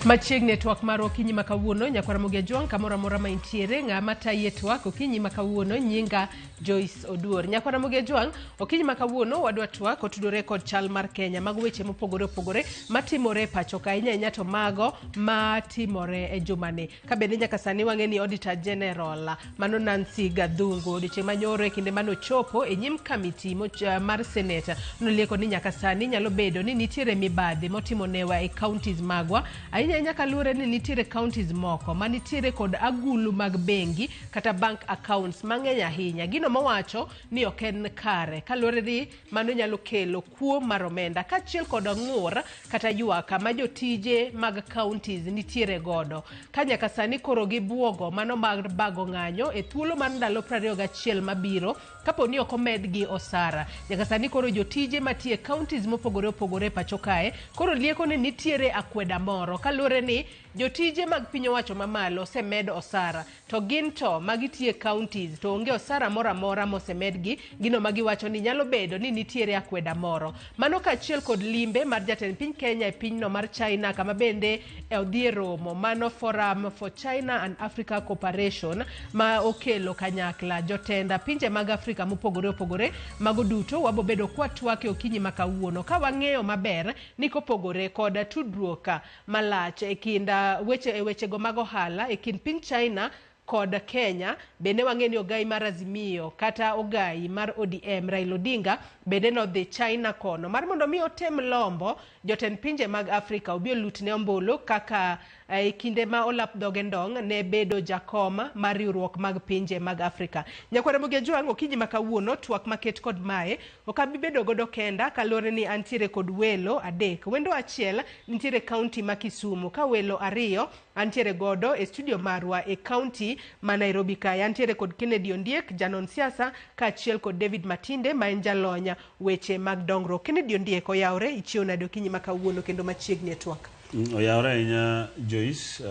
Machiegni twak mar okinyi makawuono nyakwara Ramogi Juang kamora mora ma intiere ng'ama tayi twak okinyi makawuono nyinga Joyce Oduor. Nyakwara Ramogi Juang okinyi makawuono wadwa twak otudore kod chal mar Kenya mag weche mopogore opogore matimore pacho ka inya to mago matimore e jumani. Kabende nyaka sani wang'e ni Auditor General mano Nancy Gadhungu odiochieng' manyoro e kinde mano chopo e nyim kamiti mar Senate nolieko ni nyaka sani nyalo bedo ni nitiere mibadhi motimo newa e counties magwa. Nyaka luore ni nitiere counties moko manitiere kod agulu mag bengi kata bank accounts mang'eny ahinya. Gino mowacho ni ok en kare kaluore ni mano nyalo kelo kuo mar omenda kachiel kod ng'ur kata ywaka ma jotije mag counties nitiere godo. Ka nyaka sani koro gibuogo mano mag bago ng'anyo e thuolo mar ndalo 21 mabiro kapo ni ok omedgi osara. Nyaka sani koro jotije matie counties mopogore opogore pacho kae koro lieko ni nitiere akweda moro kaluore ni jotije mag piny owacho mamalo osemed osara to ginto magitie counties to onge osara mora mora mosemedgi. Gino magiwacho ni nyalo bedo ni nitiere akweda moro. Mano kachiel kod limbe mar jatend piny Kenya e pinyno mar China kama bende odhi romo mano Forum for China and Africa Cooperation ma okelo kanyakla jotenda pinje mag Afrika mopogore opogore. Mago duto wabo bedo kwa twak e okinyi makawuono ka wang'eyo maber ni kopogore kod tudruok malach e kinda weche go mag ohala e kind piny China kod Kenya. Bende wang'e ni ogai mar Azimio kata ogai mar ODM Raila Odinga bende no dhi China kono mar mondo mi otem lombo jotend pinje mag Afrika obi olutne ombolo kaka e kinde ma olap dhoge ndong ne bedo jakoma mar riwruok mag pinje mag Afrika. Nyakwara Ramogi Juang okinyi makawuono twak maket kod mae okabi bedo godo kenda kaluore ni antiere kod welo adek. Wendo achiel nitiere county ma Kisumu ka welo ariyo antiere godo e studio marwa e county ma Nairobi ka antiere kod Kennedy Ondiek janon siasa ka achiel kod David Matinde ma en jalonya weche mag dongruok. Kennedy Ondiek oyawre ichieo nade okinyi makawuono kendo machiegni e twak. Oyawre inya Joyce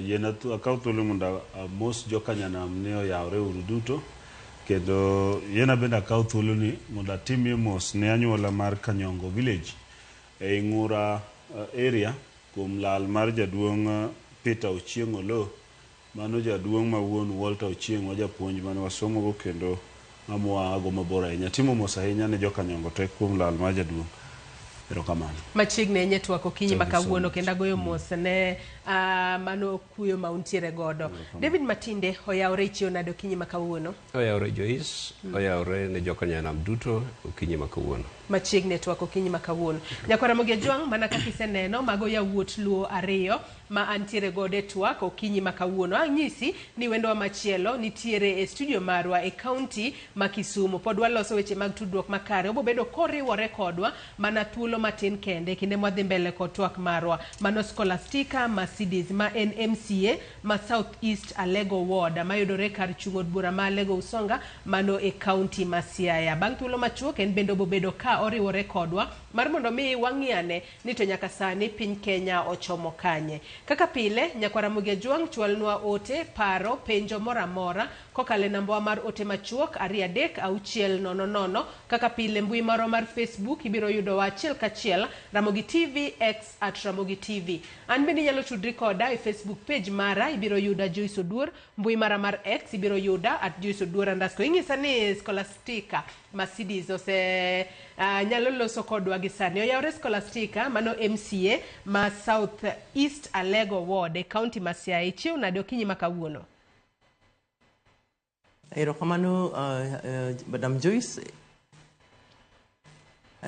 yena tu akaw thuolo mondo mos jokanyanam ne oyawre uru duto kendo yena bende akaw thuolo ni mondo atimie mos ne anyuola mar Kanyongo village e Ng'ura area kuom lal mar jaduong' Peter Ochieng Olo mano jaduong' ma wuon Walter Ochieng wa japuonj mane wasomogo kendo mamwa ago mabor ahinya. Timo mos ahinya ne jokanyongo te kuom lal mar jaduong'. Erokamano. Machiegni enye twak okinyi makawuono kendo agoyo mos ne mano kuyo ma untiere godo. David Matinde oyawre ichieo nade okinyi makawuono. Oyawre Joyce, oyawre ne jokanyanam duto okinyi makawuono. Machiegni twak okinyi makawuono. Nyakwara Ramogi Juang mana kaka iseneno mago yawuot luo ariyo ma antiere godo e twak okinyi makawuono. Anyisi ni wendo machielo nitiere e studio marwa e county ma Kisumu. Pod waloso weche mag tudruok makare. Obo bedo koriwore kodwa mana thuolo matin kende kinde mwadhi mbele kod twak marwa mano Scholastica Masidis ma en MCA ma South East Alego Ward ma yudore kar chung' od bura ma Alego Usonga mano e county ma Siaya. Bang' thuolo machuok en bende obo bedo ka oriwore kodwa mar mondo mi wang'iane ni to nyaka sani piny Kenya ochomo kanye. Kaka pile Nyakwara Ramogi Juang chwalnwa ote paro penjo mora mora kokale nambwa mar ote machuok 236000. Kaka pile mbui maro mar Facebook ibiro yudo wa achiel kachiel Ramogi TV X @Ramogi TV. An bende nyalo tudri koda e Facebook page mara ibiro yuda Joyce Oduor. Mbui mara mar X ibiro yuda @Joyce Oduor_. Ing'isa ni Scholastica Masidis ose nyalo loso kodwa gi sani. Oyawre Scholastica mano MCA ma South East Alego Ward e county ma Siaya. Ichieo nade okinyi makawuono. Erokamano Madam Joyce.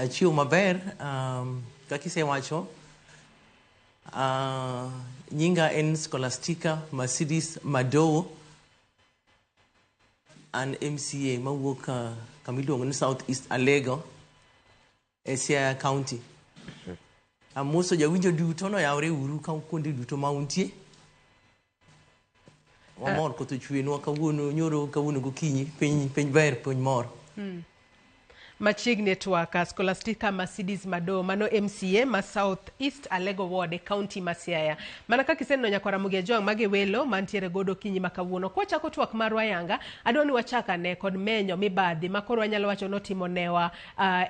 Chiwo maber kaka isewacho nyinga en Scholastica Masidis Madowo an MCA mawuok kamiluongo ni South East Alego e Siaya County. Amoso jawinjo duto no yawre uru ka kuonde duto ma untie. Wamor koto chwenwa kawuono nyoro kawuono gokinyi piny ber piny mor. Machigne TWAK Scholastica Masidis mado mano MCA ma South East Alego Ward County Masiaya. Manaka kiseno nyakwara Ramogi mage welo mantiere godo kinyi makawuono. Kwa chako TWAK marwa yanga adoni wachaka ne kod menyo mibadhi makoro wanyalo wacho notimo newa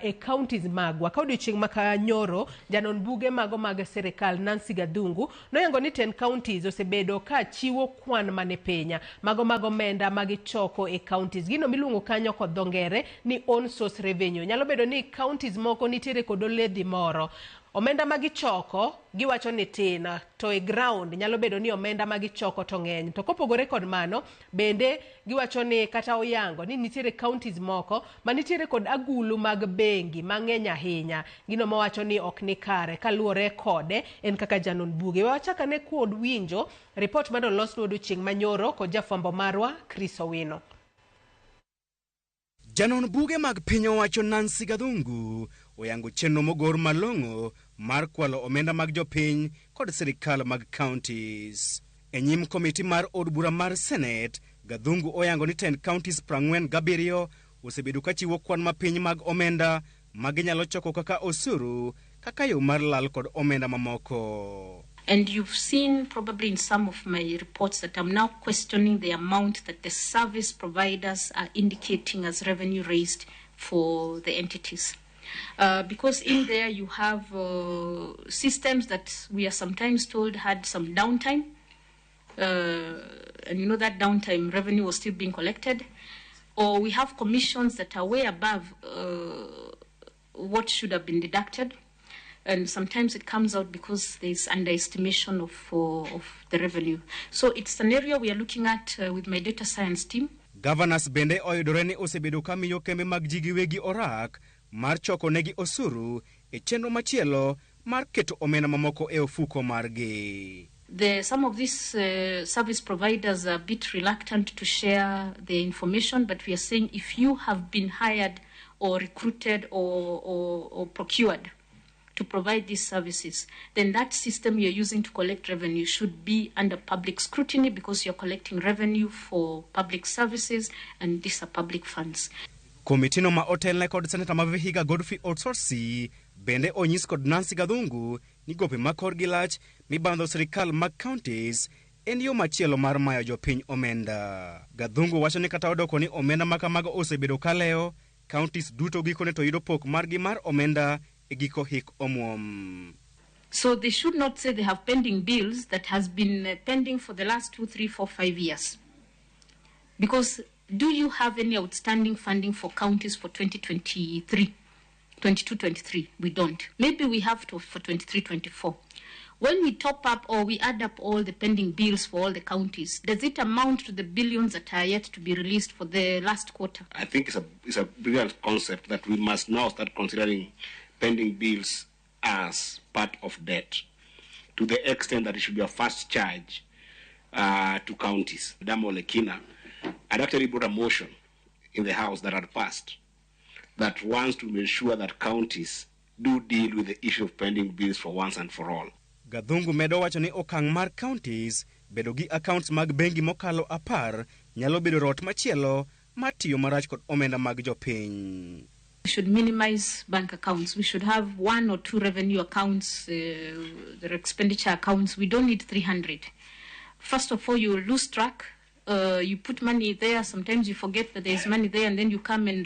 e counties magwa. Kaudi ching maka nyoro janon buge mago mag serikal Nancy Gadungu no yango ni 10 counties osebedo ka chiwo kwan mane penya mago menda magi choko e counties. Gino milungo kanyo kod dongere ni on source revenue. Nyalo bedo ni counties moko nitiere kod oledhi moro. Omenda magi choko giwacho ni tina to e ground nyalo bedo ni omenda magi choko to ngeny. To kopogore kod mano bende giwacho ni kata oyango ni nitiere counties moko manitiere kod agulu mag bengi mang'eny ahinya. Gino mowacho ni ok ni kare kaluore kode en kaka janon buge. Wachaka ne kod winjo report mano los nodo ching manyoro kod jafambo marwa Chris Owino. Janon buge mag piny owacho Nancy Gadungu oyango chenro mogor malong'o mar kwalo omenda mag jopiny kod sirikal mag counties. E nyim komiti mar od bura mar Senate, Gadungu oyango ni 10 counties 47 osebedo ka chiwo kwan mapiny mag omenda maginyalo choko kaka osuru kaka yo mar lal kod omenda mamoko. And you've seen probably in some of my reports that I'm now questioning the amount that the service providers are indicating as revenue raised for the entities. Because in there you have systems that we are sometimes told had some downtime. And you know that downtime revenue was still being collected. Or we have commissions that are way above what should have been deducted. And sometimes it comes out because there's underestimation of the revenue. So it's an area we are looking at with my data science team. Governors bende oyudore ni osebedo kamiyo kembe mag ji giwegi orak mar choko negi osuru e chenro machielo mar keto omenda mamoko e ofuko margi. Some of these service providers are a bit reluctant to share the information, but we are saying if you have been hired or recruited or procured to provide these services, then that system you're using to collect revenue should be under public scrutiny because you're collecting revenue for public services and these are public funds. Komitino ma otelne kod Senator ma Vihiga Godfrey Otsorsi bende onyis kod Nancy Gadungu ni gope makor gilach mibandho sirikal mag counties en yo machielo mar mayo jopiny omenda. Gadungu wacho ni kata odoko ni omenda makamago osebedo kaleo, counties duto gikone to yudo pok margi mar omenda egiko hik omwom. So they should not say they have pending bills that has been pending for the last 2, 3, 4, 5 years. Because do you have any outstanding funding for counties for 2023, 22-23? We don't. Maybe we have to for 23-24. When we top up or we add up all the pending bills for all the counties, does it amount to the billions that are yet to be released for the last quarter? I think it's a brilliant concept that we must now start considering pending bills as part of debt to the extent that it should be a first charge to counties. Damo Lekina had actually brought a motion in the House that had passed that wants to ensure that counties do deal with the issue of pending bills for once and for all. Gadungu medo wacho ni okang' mar counties bedo gi accounts mag bengi mokalo 10 nyalo bedo rot machielo matiyo marach kod omenda mag jopiny. We should minimize bank accounts. We should have 1 or 2 revenue accounts, their expenditure accounts. We don't need 300. First of all, you lose track. You put money there. Sometimes you forget that there's money there, and then you come and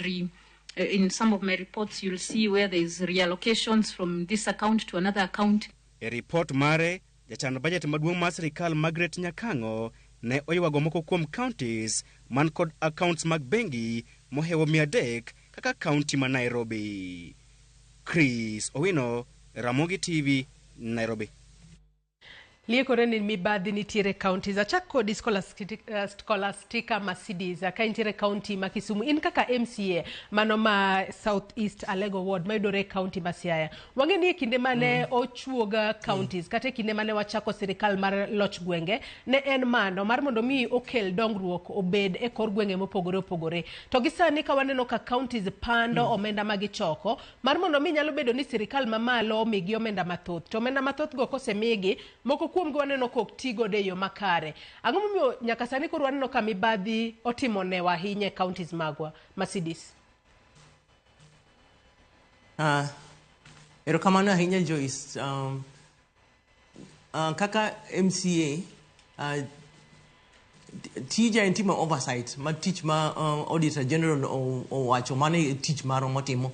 in some of my reports, you'll see where there's reallocations from this account to another account. A report mare, jachan budget maduong' mar sirikal Margaret Nyakango ne oywago moko kuom counties man kod accounts mag bengi mohewo 300 kaka county ma Nairobi. Chris Owino, Ramogi TV, Nairobi. Liekore ni mibadhi nitiere counties achak kod Scholastica Masidis ka nitiere county ma Kisumu in kaka MCA mano ma South East Alego Ward ma yudore county Masiaya. Wange ni kinde mane ochuoga counties kata kinde mane wachako sirikal mar loch gwenge ne en mano mar mondo mi okel dongruok obed e kor gwenge mopogore opogore. To gisani ka waneno ka counties pando omenda magi choko mar mondo mi nyalo bedo ni sirikal mamalo migi omenda mathoth. To omenda mathoth go kosemigi moko kuom gwaneno kok tigo de yo makare. Ang'o momiyo nyaka sani koro waneno ka mibadhi otimo ne wahinye counties magwa Masidis? Erokamano ahinya Joyce. Kaka MCA, tija en timo oversight, ma tich ma Auditor General owacho mane tich maro motimo.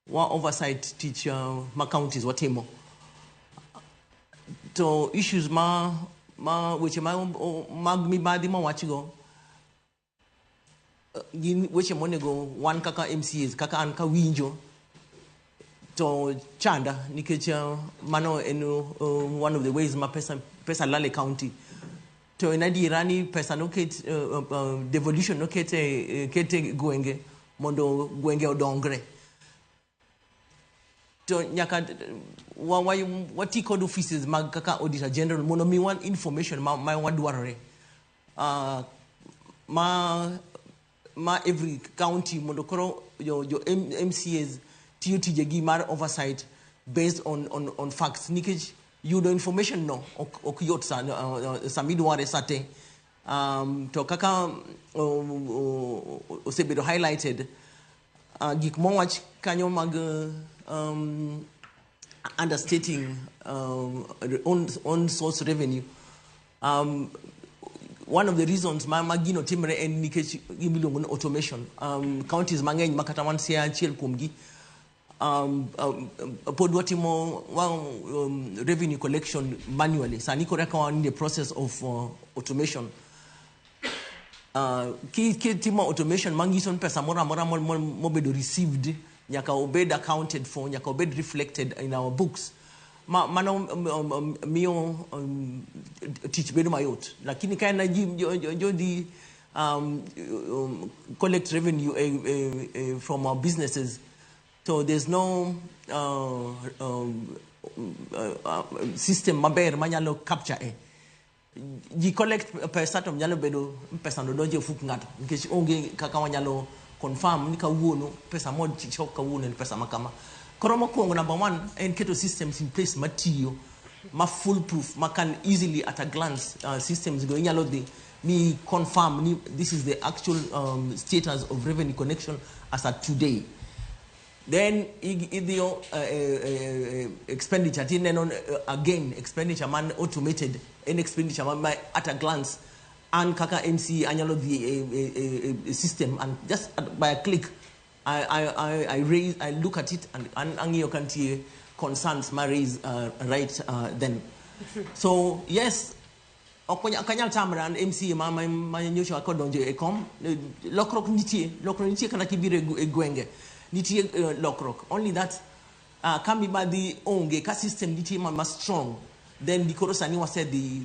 Wa oversight tich ma counties watimo. To issues weche mag mibadhi ma wachigo, gin weche monego wan kaka MCAs, kaka an ka winjo, to chanda nikech mano en one of the ways ma pesa lale county. To en adiera ni pesa no devolution no kete gwenge mondo gwenge odongre. To nyaka wati kod offices mag kaka Auditor General mondo mi wan information ma wadwarore. Ma every county mondo koro your MCAs tiyo tijegi mar oversight based on facts. Nikech yudo information no ok yot samidware sate. To kaka osebedo highlighted, gik mowach kanyo mag understating on source revenue. One of the reasons magino timre en nikech gimiluongo ni automation. Counties mang'eny makata wan sia achiel kuomgi pod watimo revenue collection manually. Sani kore ka wan in the process of automation. Kitimo automation mangiso pesa mora mobedo received nyaka obed accounted for, nyaka obed reflected in our books. Mano miyo teach bedo mayot. Lakini kaya jodi collect revenue from our businesses. So there's no system maber manyalo capture Ji collect pesa to mnyalo bedo pesa no donje fuk ngato. Nikech onge kaka wanyalo confirm ni kawuono pesa mod chok kawuono ni pesa makama. Koro mokwongo number one en keto systems in place matiyo ma foolproof, ma can easily at a glance systems go inyalo dhi ni confirm ni this is the actual status of revenue connection as at today. Then idio expenditure tineno again expenditure man automated, an expenditure man at a glance, and kaka MC anyalo the system, and just by a click I look at it and angiyo kantie concerns ma raise right then. So yes, akanyal tamra and MC ma nyocho akodonje e kom lokrok nitie kana kibire gwenge nitie lokrok. Only that kami badi onge ka system nitie ma strong, then the koro sani wase the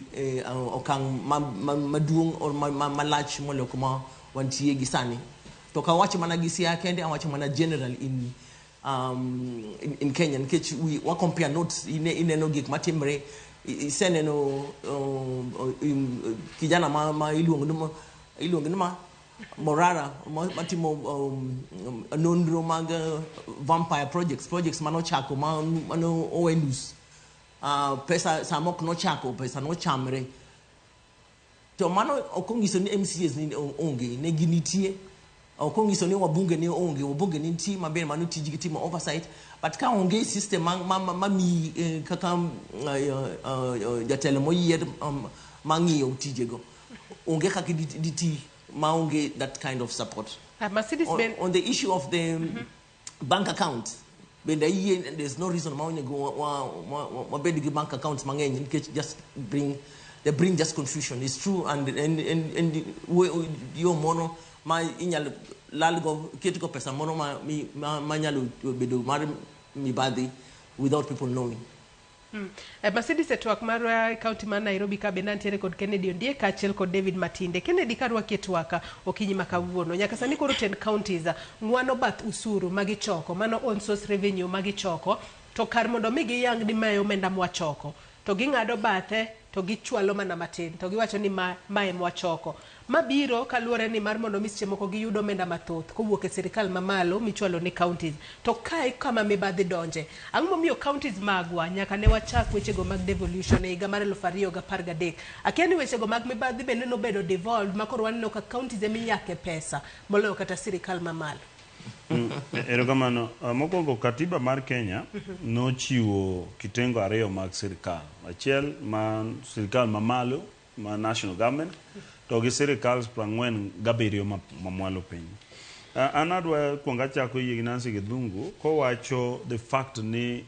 okang maduong or malach moloko ma wantie gisani to ka wacho mana gisia kende awacho mana general in Kenya. Nkech we compare notes ineno gik matimre iseneno kijana ma iluongo ma Morara matimo nonro mag vampire projects mano chako mano owendus pesa samok no chako pesa no chamre to mano okongiso ni MCAs ni onge ne ginitie, okongiso ni wabunge ni onge, wabunge ni nti maber mano tiji gitimo oversight, but ka onge system mami kaka jatelo moyier mangiyo tijego onge kaka diti maunge that kind of support. Masidis on the issue of the bank account, there's no reason why go bank accounts mangeny just bring just confusion. It's true, and your mono ma inyal lalgo ketiko pesa mono ma nyalo bedo mar mibadhi without people knowing. Masidis TWAK mar county man Nairobi ka benantiere kod Kennedy Ondiek kaachiel kod David Matinde. Kennedy karwaki TWAK okinyi makawuono nyaka sani koro 10 counties ngwano bath usuru magichoko, mano on source revenue magichoko, to kar mondo mi giyang ni mayo omenda mwachoko to ging'ado bathe to gichwalo mana matin to giwacho ni mae mwachoko. Mabiro kaluore ni mar mondo miseche moko giyudo omenda mathoth kowuok e sirikal mamalo michwalo ni counties. To kae kama mibadhi donje, ang'o momiyo counties magwa nyaka ne wachak wechego mag devolution e higa mar 2013. Akia ni wechego mag mibadhi bende nobedo devolved makoro waneno ka counties emiyake pesa moloyo kata sirikal mamalo. Erokamano, mokwongo katiba mar Kenya nochiwo kitengo ariyo mag sirikal. Achiel ma sirikal mamalo ma national government to gi sirikal 47 mamwalo piny. An adwa kuongo achako yie gi Nancy Githungu kowacho the fact ni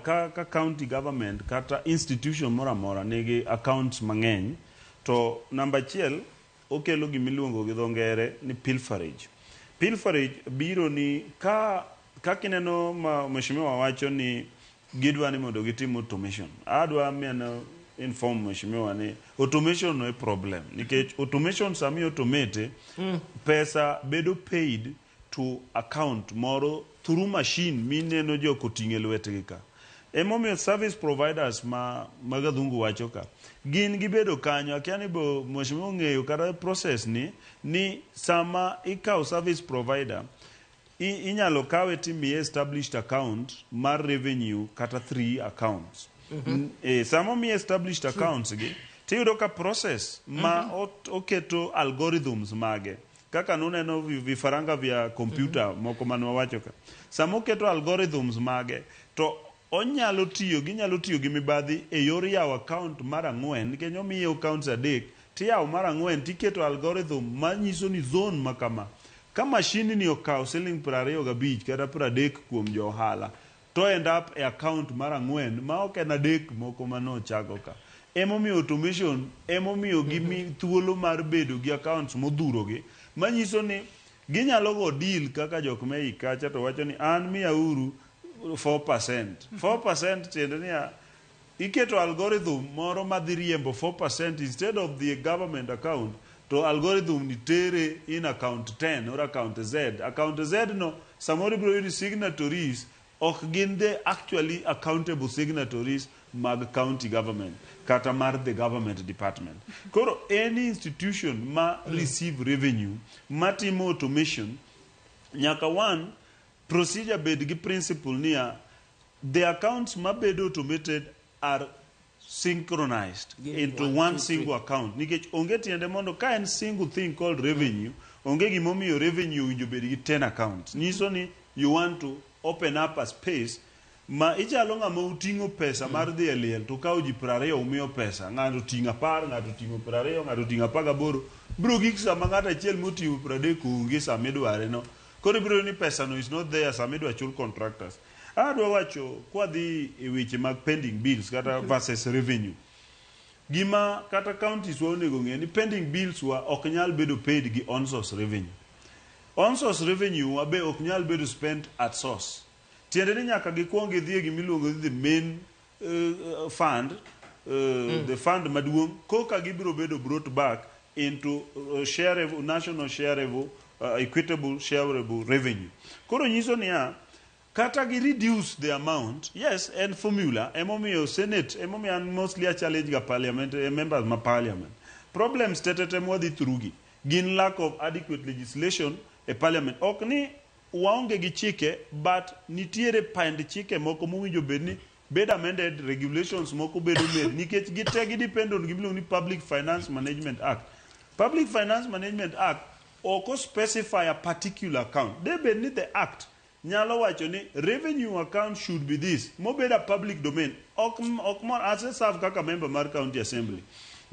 ka county government kata institution moro amora nigi accounts mang'eny to namba achiel okelo gimiluongo gi dho ngere ni pilferage. Pilferage biro ni ka kineno mheshimiwa wacho ni gidwa ni mondo gitim automation. Adwa miano inform mheshimiwa ni automation no e problem nikech automation sami automate pesa bedo paid to account moro through machine mineno joko ting'e lwetgi ka. Emomiyo service providers magadhungu wacho ka gin gibedo kanyo akia ni bo mheshimiwa ng'eyo kata process ni sama ikawo service provider inyalo kawe timiye established account mar revenue kata 3 accounts. Sama mi established accounts gi tiyudo ka process ma oketo algorithms mage kaka nuneno vifaranga vya computer moko manwawacho ka sama oketo algorithms mage to ginyalo tiyo gi mibadhi e yor yawo account mar 4 nikech omiyo accounts 3 tiyawo mar 4 tiketo algorithm manyiso ni zone makama ka machine ni okawo siling 25 kata 30 kuom jo ohala to end up e account mar 4 ma ok en 3 moko manochago ka. Emomiyo automation emomiyo gimi thuolo mar bedo gi accounts modhurogi manyiso ni ginyalo go deal kaka jok mei kacha to wacho ni an miyauru 4%. 4% tiende niya iketo algorithm moro madhi riembo 4% instead of the government account to algorithm ni tere in account 10 or account Z. Account Z no samori bro yudi signatories ok gin the actually accountable signatories mag county government kata mar the government department. Koro any institution ma receive revenue matimo automation nyaka one procedure bed gi principle niya the accounts mabedo automated are synchronized into one single account nikech onge tiende mondo ka en single thing called revenue onge gimomiyo revenue winjo bed gi 10 accounts. Nyiso ni you want to open up a space ma ichalo ng'ama uting'o pesa mar dhi e liel to kawo ji 20 umiyo pesa ng'ato ting'o 10 ng'ato ting'o 20 ng'ato ting'o 18 bro gik sama ng'ato achiel moting'o 30 onge sama idware no koro biro ni pesa no is not there sama idwa chul contractors. Adwa wacho kwa dhi e weche mag pending bills kata versus revenue gima kata counties wa onego ng'e ni pending bills wa ok nyal bedo paid gi on source revenue. On source revenue wa be ok nyal bedo spent at source. Tiende ni nyaka gikwong gidhi gimiluongo the main fund the fund maduong' koka gibiro bedo brought back into shareable national shareable equitable shareable revenue. Koro nyiso niya kata gi reduce the amount yes and formula emomiyo senate emomiyo mostly a challenge ga parliament members ma parliament problems tetete modhi through gi gin lack of adequate legislation e parliament ok ni waonge gi chike but nitiere pand chike moko mowinjo bedni bed amended regulations moko bedo made nikech gite gi depend on gimiluongo ni Public Finance Management Act. Public Finance Management Act oko specify a particular account. They bedni the act nyalo wacho ni revenue account should be this mobeda public domain ok more as a serve kaka member mar county assembly.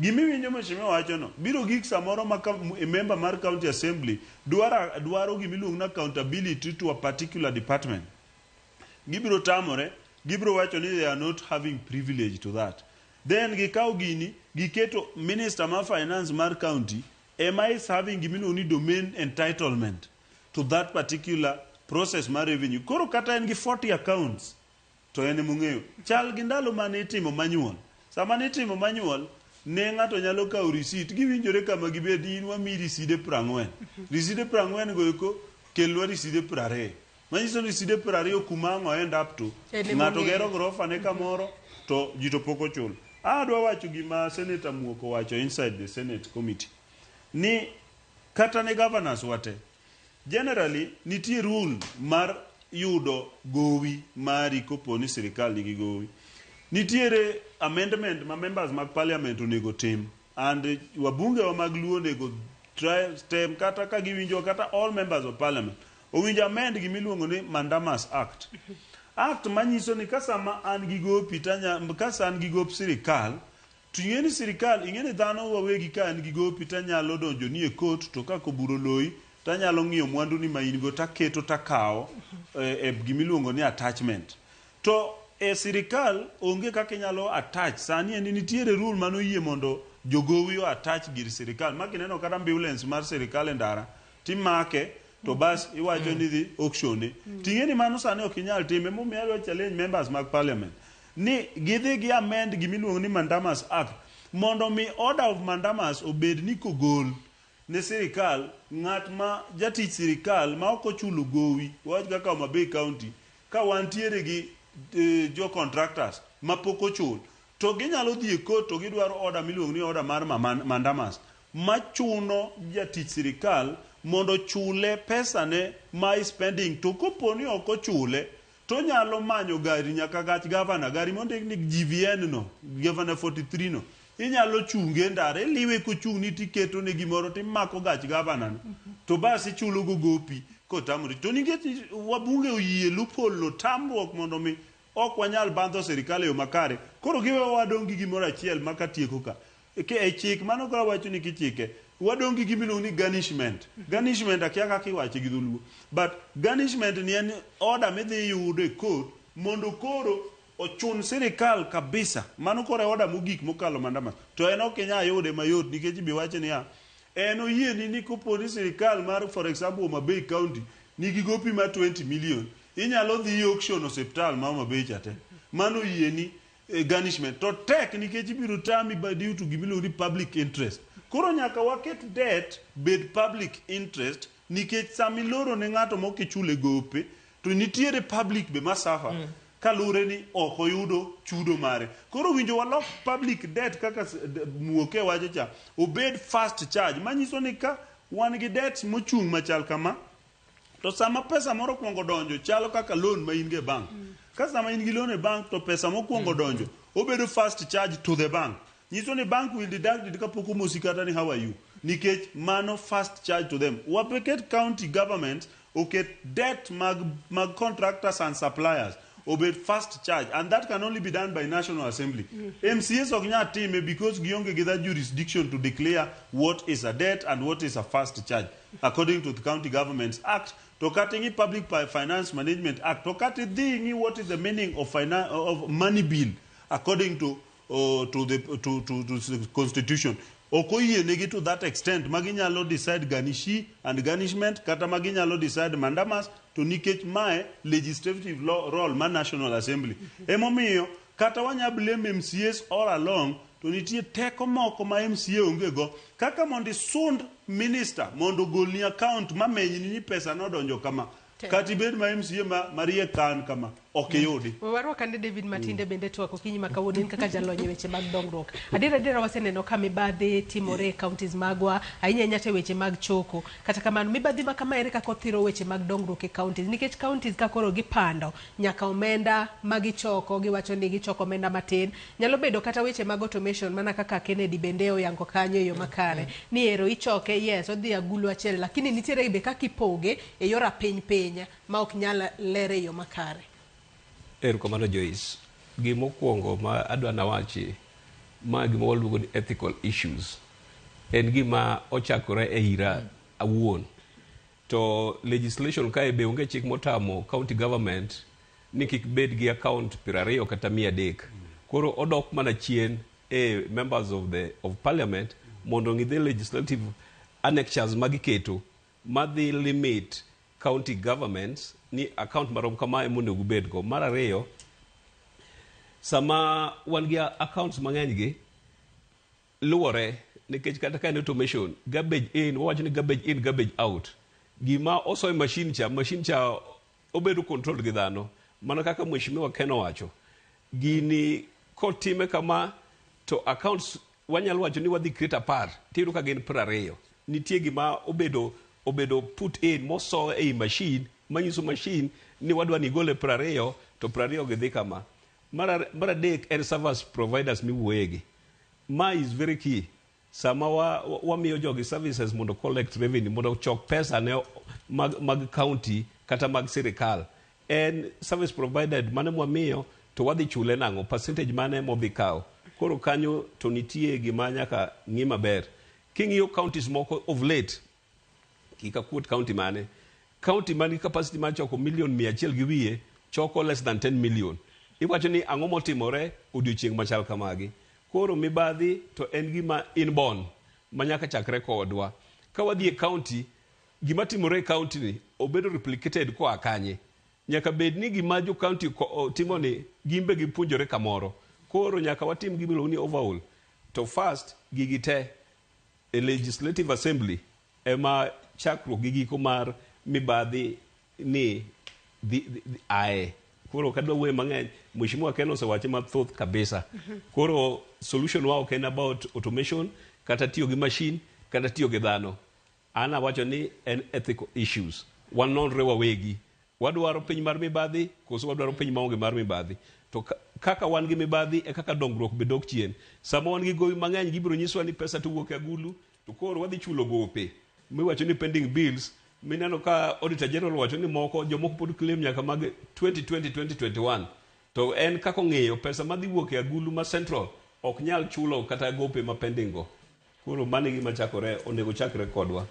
Gimi winjo mheshimiwa wacho no biro gik samoro ma a member mar county assembly dwaro gimiluongo na accountability to a particular department. Gibiro tamore gibiro wacho ni they are not having privilege to that. Then gikaw gini giketo minister ma finance mar county is having gimiluongo ni domain entitlement to that particular process mar revenue. Koro kata en gi 40 accounts to en mung'eyo chal gi ndalo mane itimo manual. Sama ne itimo manual ne ng'ato nyalo kawo receipt giwinjore kama gibed inwa mi riside 40 riside 40 go eko kelwa riside 20 manyiso riside 20 kumang'o end up to ng'ato gero grofa ne kamoro to ji to poko chul. Adwa wacho gima senator Muoko wacho inside the Senate committee ni kata ne governors wate generally nitie rule mar yudo gowi mari koponi sirikal nigi gowi. Nitiere amendment ma members mag parliament onego tim and wabunge wa mag luo onego try stem kata ka giwinjo kata all members of parliament owinjo amend gimiluongo ni Mandamus Act. Act manyiso ni kasama an gi gopi kasa an gi gop sirikal, to ing'eni sirikal, ing'eni dhano wawegi ka an gi gopi tanyalo donjo ni e court to kako buro loyi tanyalo ng'iyo mwandu ni ma in go taketo takao e gimiluongo ni attachment. To e sirikal onge kaka inyalo attach. Sani en nitiere rule mano yie mondo jogowi o attach gir sirikal. Makineno kata ambulance mar sirikal e ndara timake to bas iwacho ni dhi auction. Ting'eni mano sani ok inyal time. Momiyo challenge members mag parliament ni gidhi gi amend gimiluongo ni Mandamus Act mondo mi order of Mandamus obed ni kogol ne sirikal ng'at ma jatich sirikal ma ok ochulo gowi wach kaka Homa Bay County ka wantiere gi jo contractors ma pok ochul to ginyalo dhi e court to gidwaro order miluongo ni order mar Mandamus machuno jatich sirikal mondo chule pesa ne ma spending to koponi ok ochule to nyalo manyo gari nyaka gach governor gari mondik ni GVN no governor 43 no inyalo chunge ndare liwe kochung ni tiketo ne gimoro timako gach governor to basi chulo gogopi kotamri to nikech wabunge oyie lupolo tamruok mondo mi ok wanyal bandho sirikal yo makare koro giwe wadongi gimoro achiel maka tieko ka e chik mano koro wacho ni kichike wadongi gimiluongo ni garnishment akia kaka iwache gi dholuo but garnishment ni en order midhi yudo e court mondo koro ochun sirikal kabisa mano koro order mogik mokalo Mandamus to en ok inyal yude mayot nikech bi wache ni en oyie ni koponi sirikal mar for example Homa Bay County nigi gopi ma 20 million inyalo dhi auction hospital ma Homa Bay chate mano yie ni garnishment to tek nikech ibiro tami by due to gimiluongo ni public interest. Koro nyaka waket debt bed public interest nikech samiloro ne ng'ato mokichule gope to nitiere public be masafa kalure ni ok oyudo chudo mare. Koro winjo walok public debt kaka muoke wacho cha obed fast charge manyiso ni ka wan gi debt mochung machal kama to sama pesa moro kuongo donjo chalo kaka loan ma in ge bank. Ka sama in gi loan e bank to pesa mokuongo donjo obedo fast charge to the bank. Nyiso ni bank will deduct it kapok omosi kata ni how are you nikech mano fast charge to them. Wapeket county government oket debt mag contractors and suppliers obed fast charge and that can only be done by National Assembly. MCAs ok nyal time because gionge gi that jurisdiction to declare what is a debt and what is a fast charge according to the County Governments Act to cutting Public Finance Management Act to cutting what is the meaning of money bill according to the Constitution. Okoye negi to that extent maginyalo decide garnishi and garnishment kata maginyalo decide Mandamus to nikech mae legislative role ma National Assembly. Emomiyo kata wanya blame MCAs all along to nitie teko moko ma MCA onge go kaka mondo sund minister mondo golni account mamenyi ni pesa nodonjo kama kati bed ma MCA Marie kan kama okeyudi. Warwakane David Matinde bende twak okinyi makawuono kaka jalony weche mag dongruok. Adira waseneno ka mibadhi timore counties magwa ahinya nyate weche mag choko. Kata kamano mibadhi ma kama ere kaka othiro weche mag dongruok e counties nikech counties ka koro gipando nyaka omenda magichoko giwacho ni gichoko omenda matin nyalo bedo kata weche mag automation mana kaka Kennedy bende oyango kanyo e yo makare ni ero ichoke yes odhi agulu achiel lakini nitiere be kaka ipoge e yora piny ma ok nyal lere e yo makare. Erokamano Joyce, gimokwongo ma adwa nawachi ma gima waluongo ni ethical issues en gima ochakore e ira awuon to legislation kae be onge chik motamo county government ni kik bed gi account 20 kata 300 koro odok mana chien members of parliament mondo ng'idhi legislative annexures magiketo madhi limit county governments ni account marom kama mondo gubed go. Mar ariyo sama wan gi accounts mang'eny gi luore nikech kata ka automation garbage in wawacho ni garbage in garbage out gima osoy machine cha obedo control gi dhano mana kaka mheshimiwa Keno wacho gini kotime kama to accounts wanyalo wacho ni wadhi create apart tiro ka gin 20 nitie gima obedo put in moso e machine manyiso machine ni wadwa ni gole 20 to 20 gidhi kama mar adek en service providers miwuoyegi ma is very key sama wamiyo jogi services mondo collect revenue mondo chok pesa ne mag county kata mag sirikal en service provided mane mwamiyo to wadhi chule nang'o percentage mane modhi kawo koro kanyo to nitie gima nyaka ng'i maber king'iyo counties moko of late kika kuot county mane capacity mar choko million 100 gi wiye choko less than 10 million iwacho ni ang'o motimore odiochieng' machal kamagi koro mibadhi to en gima inborn manyaka chakre kodwa ka wadhi e county gima timore e county ni obedo replicated koa kanye nyaka bed ni gima jo county timo ni gimbe gipuonjore kamoro koro nyaka watim gima ni overall to first gigi te e legislative assembly ema chakruok gi giko mar mibadhi ni ae koro kadwa wuoyo mang'eny mheshimiwa Ken osewache mathoth kabisa koro solution wa ok en about automation kata tiyo gi machine kata tiyo gi dhano ana wacho ni en ethical issues wanonre wawegi wadwaro piny mar mibadhi koso wadwaro piny maonge mar mibadhi to kaka wan gi mibadhi e kaka dongruok bedok chien sama wan gi gowi mang'eny gibiro nyiswa ni pesa to wuok e agulu to koro wadhi chulo gope miwacho ni pending bills mineno ka auditor general wacho ni jomoko pod claim nyaka mag 2020-2021 to en kako ng'eyo pesa madhi wuok e agulu ma central ok nyal chulo kata gope ma pending go koro mane gima chakore onego chakre kodwa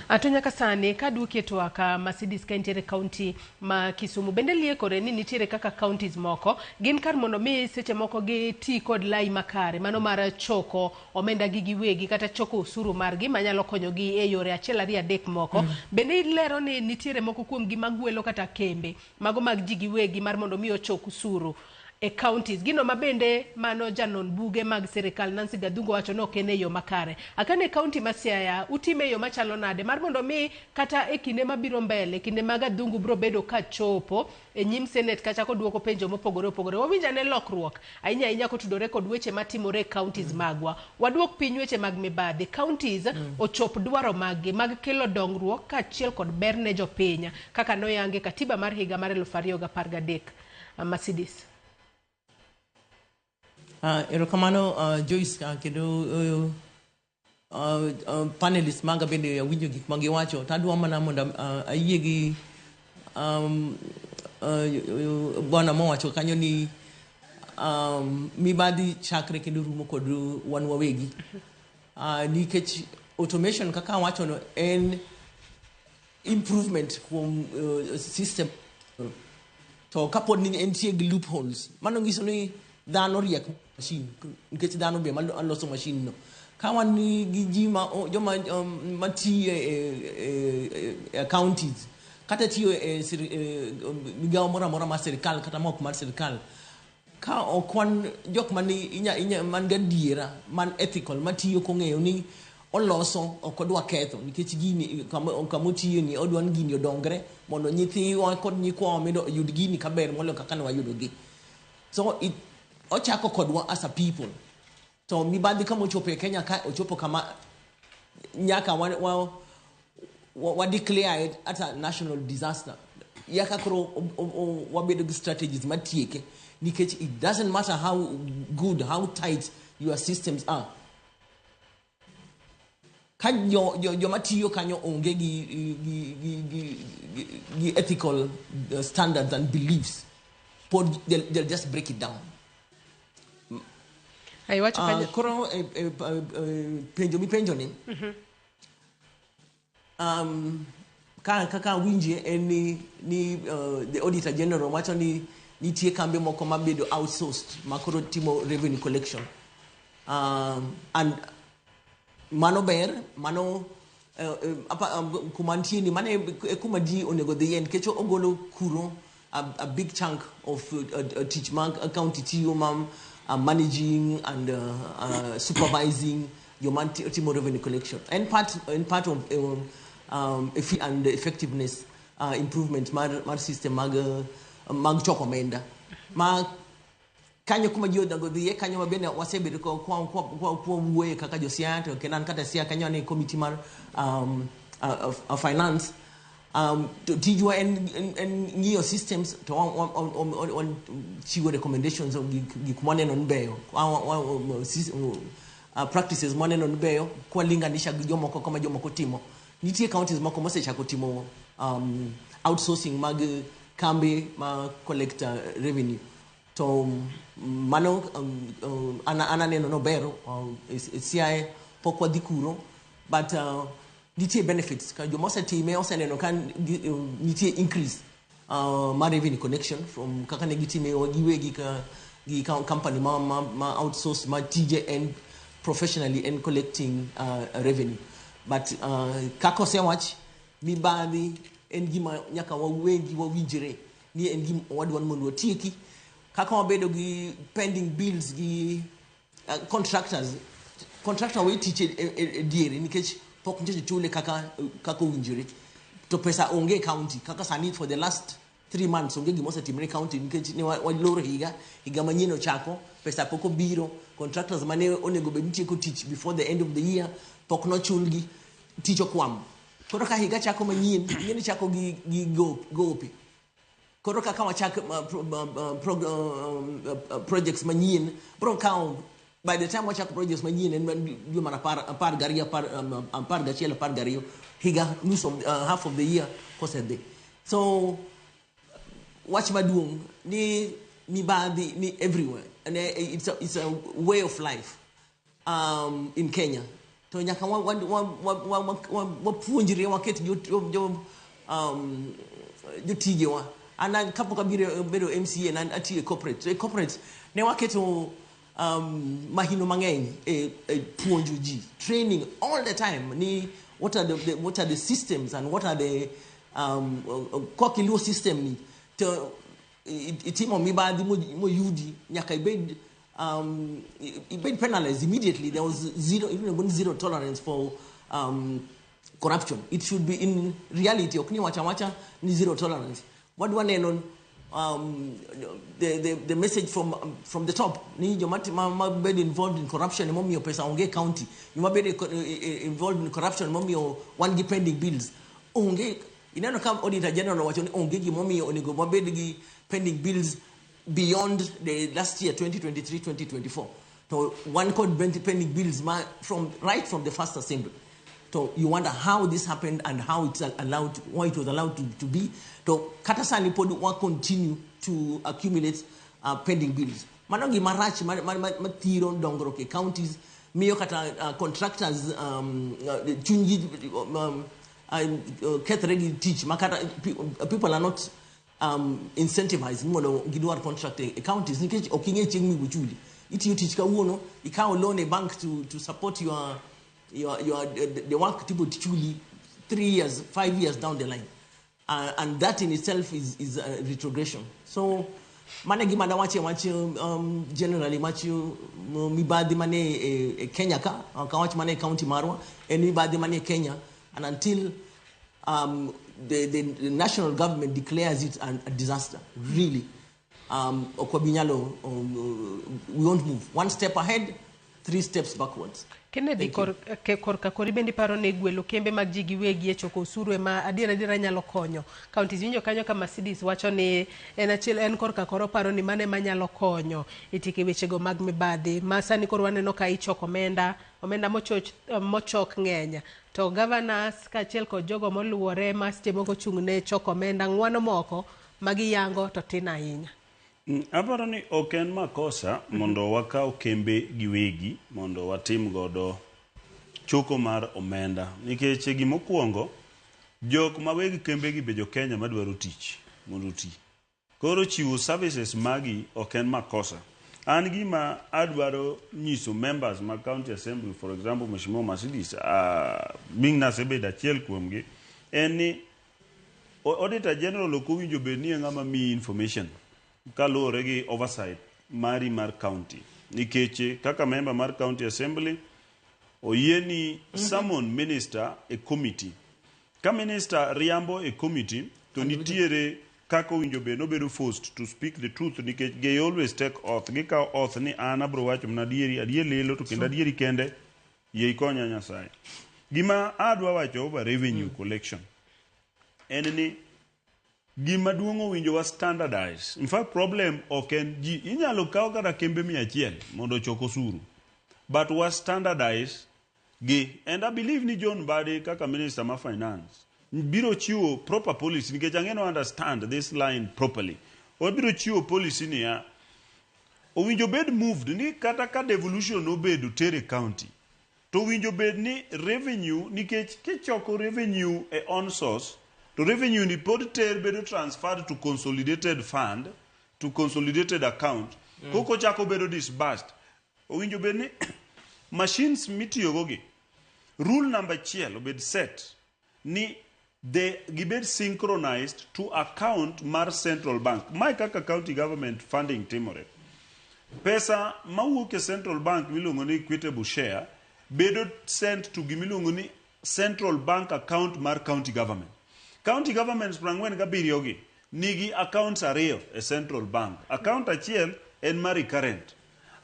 ato nyaka sani ka duke TWAK Masidis ka intiere county ma Kisumu bende liekore ni nitiere kaka counties moko gin kar mondo mi seche moko gi ti kod lai makare mano mar choko omenda gi giwegi kata choko usuru margi manyalo konyogi e yore achiel ariyo adek moko bende ilero ni nitiere moko kuom gi magwelo kata kembe mago mag ji giwegi mar mondo mi ochok usuru e counties gino mabende mano janon buge mag sirikal Nancy Gadungo wacho no kene yo makare akane county ma Siaya utime yo machalo nade mar mondo mi kata e kinde mabiro mbele kinde mag Gadungo bro bedo ka chopo e nyim senate kacha ko duoko penjo mopogore opogore wawinja ne lokruok ainya kotudore kod weche matimore counties magwa waduok piny weche mag mibadhi counties ochop dwaro mag kelo dongruok ka achiel kod ber ne jopiny kaka noyange katiba mar higa mar 2013 Masidis erokamano Joyce kendo panelists maga bende winjo gik magiwacho tadwa mana mondo ayie gi bwana mowacho kanyo ni mibadhi chakre kendo rumo kod wan wawegi nikech automation kaka wacho no en improvement kuom system to kapod ni entie gi loopholes mano ngiso ni dhano riek machine nikech dhano be maloso machine no ka wan gi jima joma matiyo e counties kata tiyo e migawo moro amora mar sirikal kata mok mar sirikal ka okwan jok man gadiera man ethical matiyo kong'eyo ni oloso okodwa ketho nikech gini kamotiyo ni odwan gini odongre mondo nyithiwa kod nyikwa medo yud gini kaber molo kaka ne wayudo gi so ochako kodwa as a people to mibadhi kama ochopo e Kenya ka ochopo kama nyaka wa declare it as a national disaster yaka koro wabedo gi strategies matieke nikech it doesn't matter how good how tight your systems are kan yo matiyo kanyo onge gi ethical standards and beliefs they'll just break it down aiwacho kanya koro penjo ni kaka winje en ni the auditor general wacho ni nitie kambe moko mabedo outsourced makoro timo revenue collection and mano ber mano kumantie ni mane kuma ji onego dhi en kecho ogolo kuro a big chunk of teach man county tiyo mam managing and supervising your timo revenue collection and part of and effectiveness improvement mar system mag choko menda ma kanyo kuma ji odago dhiye kanyo mabende wasebedo kwa wuoye kaka josiaya to kenan kata siya kanyo ne committee mar finance to tijwa en ng'iyo systems to chiwo recommendations of gik mwaneno nbeyo practices mwaneno nbeyo kwa linganisha gi jomoko kama jomoko timo nitie counties moko mosechako timo outsourcing mag kambi ma collect revenue to mano ananeno no bero siae pok wadhi kuro but nitie benefits ka joma osetime oseneno ka nitie increase mar revenue connection from kaka ne gitime giwegi gi company ma outsource ma tije and professionally and collecting revenue but kako sewach mibadhi en gima nyaka wawegi wawinjire ni en gima wadwan mondo tieki kaka wabedo gi pending bills gi contractor we teach diere nikech pok nje chule kaka winjire to pesa onge county kaka sani for the last 3 months onge gima osetimre county nikech ne waloro higa manyien ochako pesa pok obiro contractors mane onego bed tieko tich before the end of the year pok no chulgi tich okwam koro ka higa chako manyien ngeni chako gi gopi koro kaka wachak projects manyien bro count by the time wachak projects manyien en juma na par gariyo higa half of the year kosede so watch maduong ni mibadhi ni everywhere and it's a way of life in Kenya to nyaka wapuonjire waket jo tije wa ana kapo kabiro bedo MCA na ati corporate ne waketo mahino mangeny puonjo ji training all the time ni what are the systems and what are the kokilo system ni to itimo mibadhi mo yudi nyaka ibed penalized immediately. There was zero tolerance for corruption. It should be in reality okni wacha ni zero tolerance. What one on the message from the top ni jomati ma bed involved in corruption momi pesa onge county you ma bed involved in corruption momi one pending bills onge inano kam auditor general wacho ni onge gi momi onego ma bed gi pending bills beyond the last year 2023-2024 so one code pending bills from the first assembly. So you wonder how this happened and how it's allowed, why it was allowed to be. So katasani podu wa continue to accumulate pending bills. Manongi marachi matiro dongro ke counties miyo kata contractors chunji get ready to teach. Makata people are not incentivized. Mono gidwar contract counties nikechi okinge chingmi buchuli. Iti you teach ka uno ikaw loan a bank to support the work people truly 3 years, 5 years down the line, and that in itself is a retrogression. So, managi madawache generally machu mibadi mane Kenya ka kawachi mane county Marwa and mibadi mane Kenya, and until the national government declares it a disaster, really, Okwabinyalo we won't move. 1 step ahead, 3 steps backwards. Kennedy korka koribendi paro ne gwelo kembe mag ji giwegi e choko osuru ma adiera nyalo konyo counties winjo kanyo ka Masidis wacho ni en korka koro paro ni mane manyalo konyo itike wechego mag mibadhi ma sani koro waneno ka ichoko omenda mochok ng'enya to governors kaachiel kod jogo moluwore ma seche moko chung'ne choko omenda ng'wano moko magiyango to tin ahinya. Aparo ni ok en makosa mondo wakaw kembe giwegi mondo watim godo choko mar omenda nikech gimokuongo jok mawegi kembe gi bejo Kenya madwaro tich mondo ti koro chiwo services magi ok en makosa. An gima adwaro nyiso members ma county assembly for example Mheshimiwa Masidis being nasebeda achiel kuomgi en ni auditor general okowinjo bed ni ng'ama mi information kalore gi oversight mari mar county nikech kaka member mar county assembly oyieni summon minister a committee ka minister riambo a committee to nitiere kako winjo be no bedo forced to speak the truth nikech they always take oath gika oath ni ana bro wacho na adieri lelo to kendo adieri kende ye ikonya Nyasaye. Gima adwa wacho over revenue collection en ni gima duongo winjo wa standardize. In fact problem oken ji inyalo kaw kata kembe 100 mondo choko osuru but wa standardize and I believe ni John Badi kaka Minister of Finance biro chiwo proper policy nikech ang'eno understand this line properly. Obiro chiwo policy ni ya owinjo bed moved ni kata ka devolution obedo tere county to owinjo bed ni revenue nikech kichoko revenue on source to revenue ni pod ter bedo transferred to consolidated fund to consolidated account koko chako bedo disbursed. Owinjo bed ni machines mitiyogo gi rule number 1 obed set ni they gibed synchronized to account mar central bank. My kaka county government funding timore. Pesa mawuok e central bank miluongo ni equitable share bedo sent to gimiluongo ni central bank account mar county government. County governments 47 gi nigi accounts ariyo e central bank. Account achiel en mar recurrent.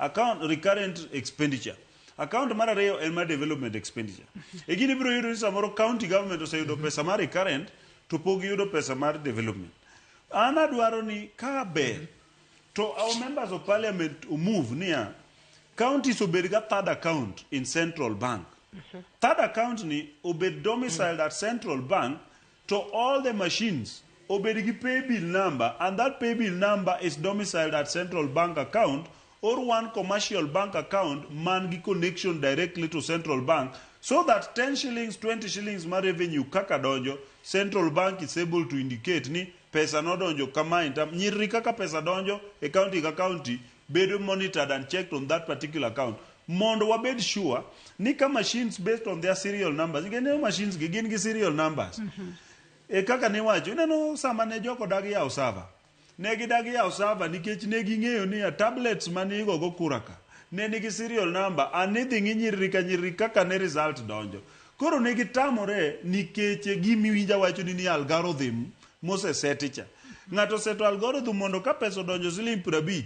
Account recurrent expenditure. Account mar ariyo en mar development expenditure. E gini biro yudo ni samoro county government oseyudo pesa mar recurrent to pok yudo pesa mar development. An adwaro ni ka ber to our members of parliament move near counties obed ga third account in central bank. Third account ni obed domiciled at central bank to all the machines obed gi pay bill number, and that pay bill number is domiciled at central bank account or one commercial bank account man gi connection directly to central bank, so that 10 shillings 20 shillings mar revenue kaka donjo central bank is able to indicate ni pesa no donjo kama intam nyirri kaka pesa donjo e county ka county bedo monitored and checked on that particular account. Mondo wabed sure ni ka machines based on their serial numbers, ingene machines gi gin gi serial numbers. E kaka ni wacho ineno sama ne joko dagi yaw server ne gidagi yaw server nikech ne ging'eyo ni tablets mane igogo kuraka ne nigi serial number anidhi nyirri ka nyirri kaka ne result donjo. Koro ne gitamore nikech gimiwinja wacho ni algorithm mose seticha. Ng'ato seto algorithm mondo ka pesa donjo siling 50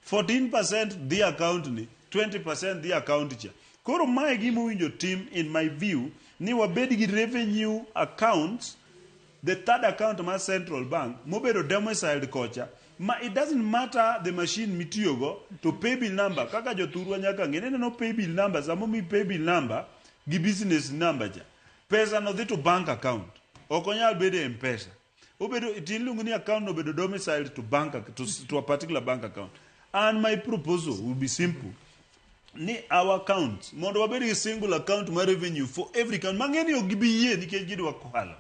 14% the account ni 20% the account cha. Koro mae gimowinjo tim in my view ni wabed gi revenue accounts, the third account ma central bank mobedo domiciled kocha ma it doesn't matter the machine mitiyogo to pay bill number kaka jothurwa nyaka ng'ene no pay bill number samo mi pay bill number gi business number ja pesa no dhi to bank account okonyal bedo M-Pesa obedo itilungu ni account no bedo domiciled to bank to a particular bank account. And my proposal will be simple ni our account mondo wabed gi single account mar revenue for every account mang'eni ok gibi yie nikech gidwa kwalo.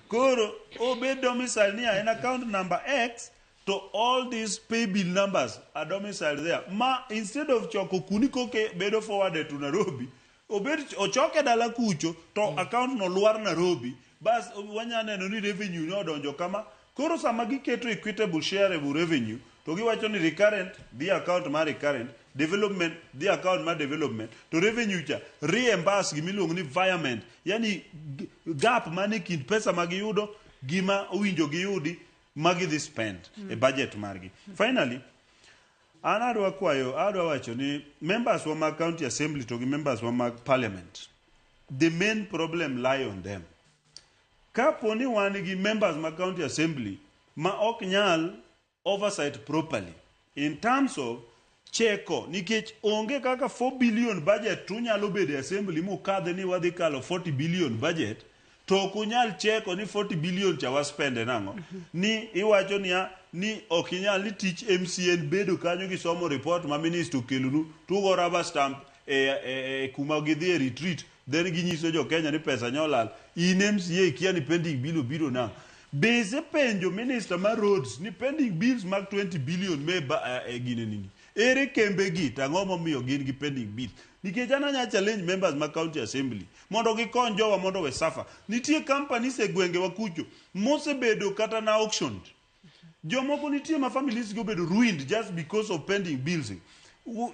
Koro obed domicile ni an account number X to all these pay bill numbers are domiciled there. Ma instead of choko kuni koke bedo forwarded to Nairobi, obed ochoke dala kucho to account no luar Nairobi. Bas wanyaneno ni revenue no donjo kama. Koro sama giketo equitable shareable revenue to giwacho ni recurrent the account mar recurrent, development the account mar development, to revenue cha reimburse gimiluongo ni virement, yani gap mane kind pesa magiyudo gima owinjo giyudi magidhi spend e budget margi. Finally, an adwa wacho ni members wa mag county assembly to gi members wa mag parliament, the main problem lie on them. Kapo ni wan gi members mag county assembly ma ok nyal oversight properly in terms of cheko nikech onge kaka 4 billion budget tu nyalo bedo assembly mukadhe ni wadhi kalo 40 billion budget to kunyal cheko ni 40 billion cha waspende nango ni iwacho ni ok inyal ni tich MCN bedo kanyo gi somo report ma minister kelunu tugo rubber stamp kuma gidhi retreat then ginyiso jo Kenya ni pesa nyolal in MCA kia ni pending bill biro na base penjo minister ma roads ni pending bills mag 20 billion me gine nini ere kembe gi tang'o momiyo gin gi pending bill nikech ananya challenge members ma county assembly mondo gikony jowa mondo we suffer. Nitie companies e gwenge wa kucho mosebedo kata na auctioned, jomoko nitie ma families go bedo ruined just because of pending bills.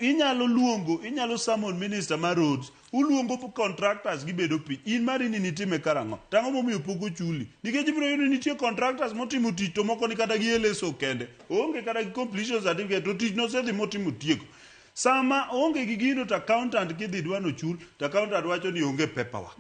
Inyalo summon minister ma roads, uluongo contractors gibedo piny in mari ni nitime karang'o tang'o momiyo pogo chuli nikech ibiro yudo nitie contractors motimo tich to moko ni kata gi LSO kende onge kata gi completion certificate to tich nosedhi motimo tieko. Sama onge gi gino to accountant kidhi dwano chul to accountant wacho ni onge paperwork.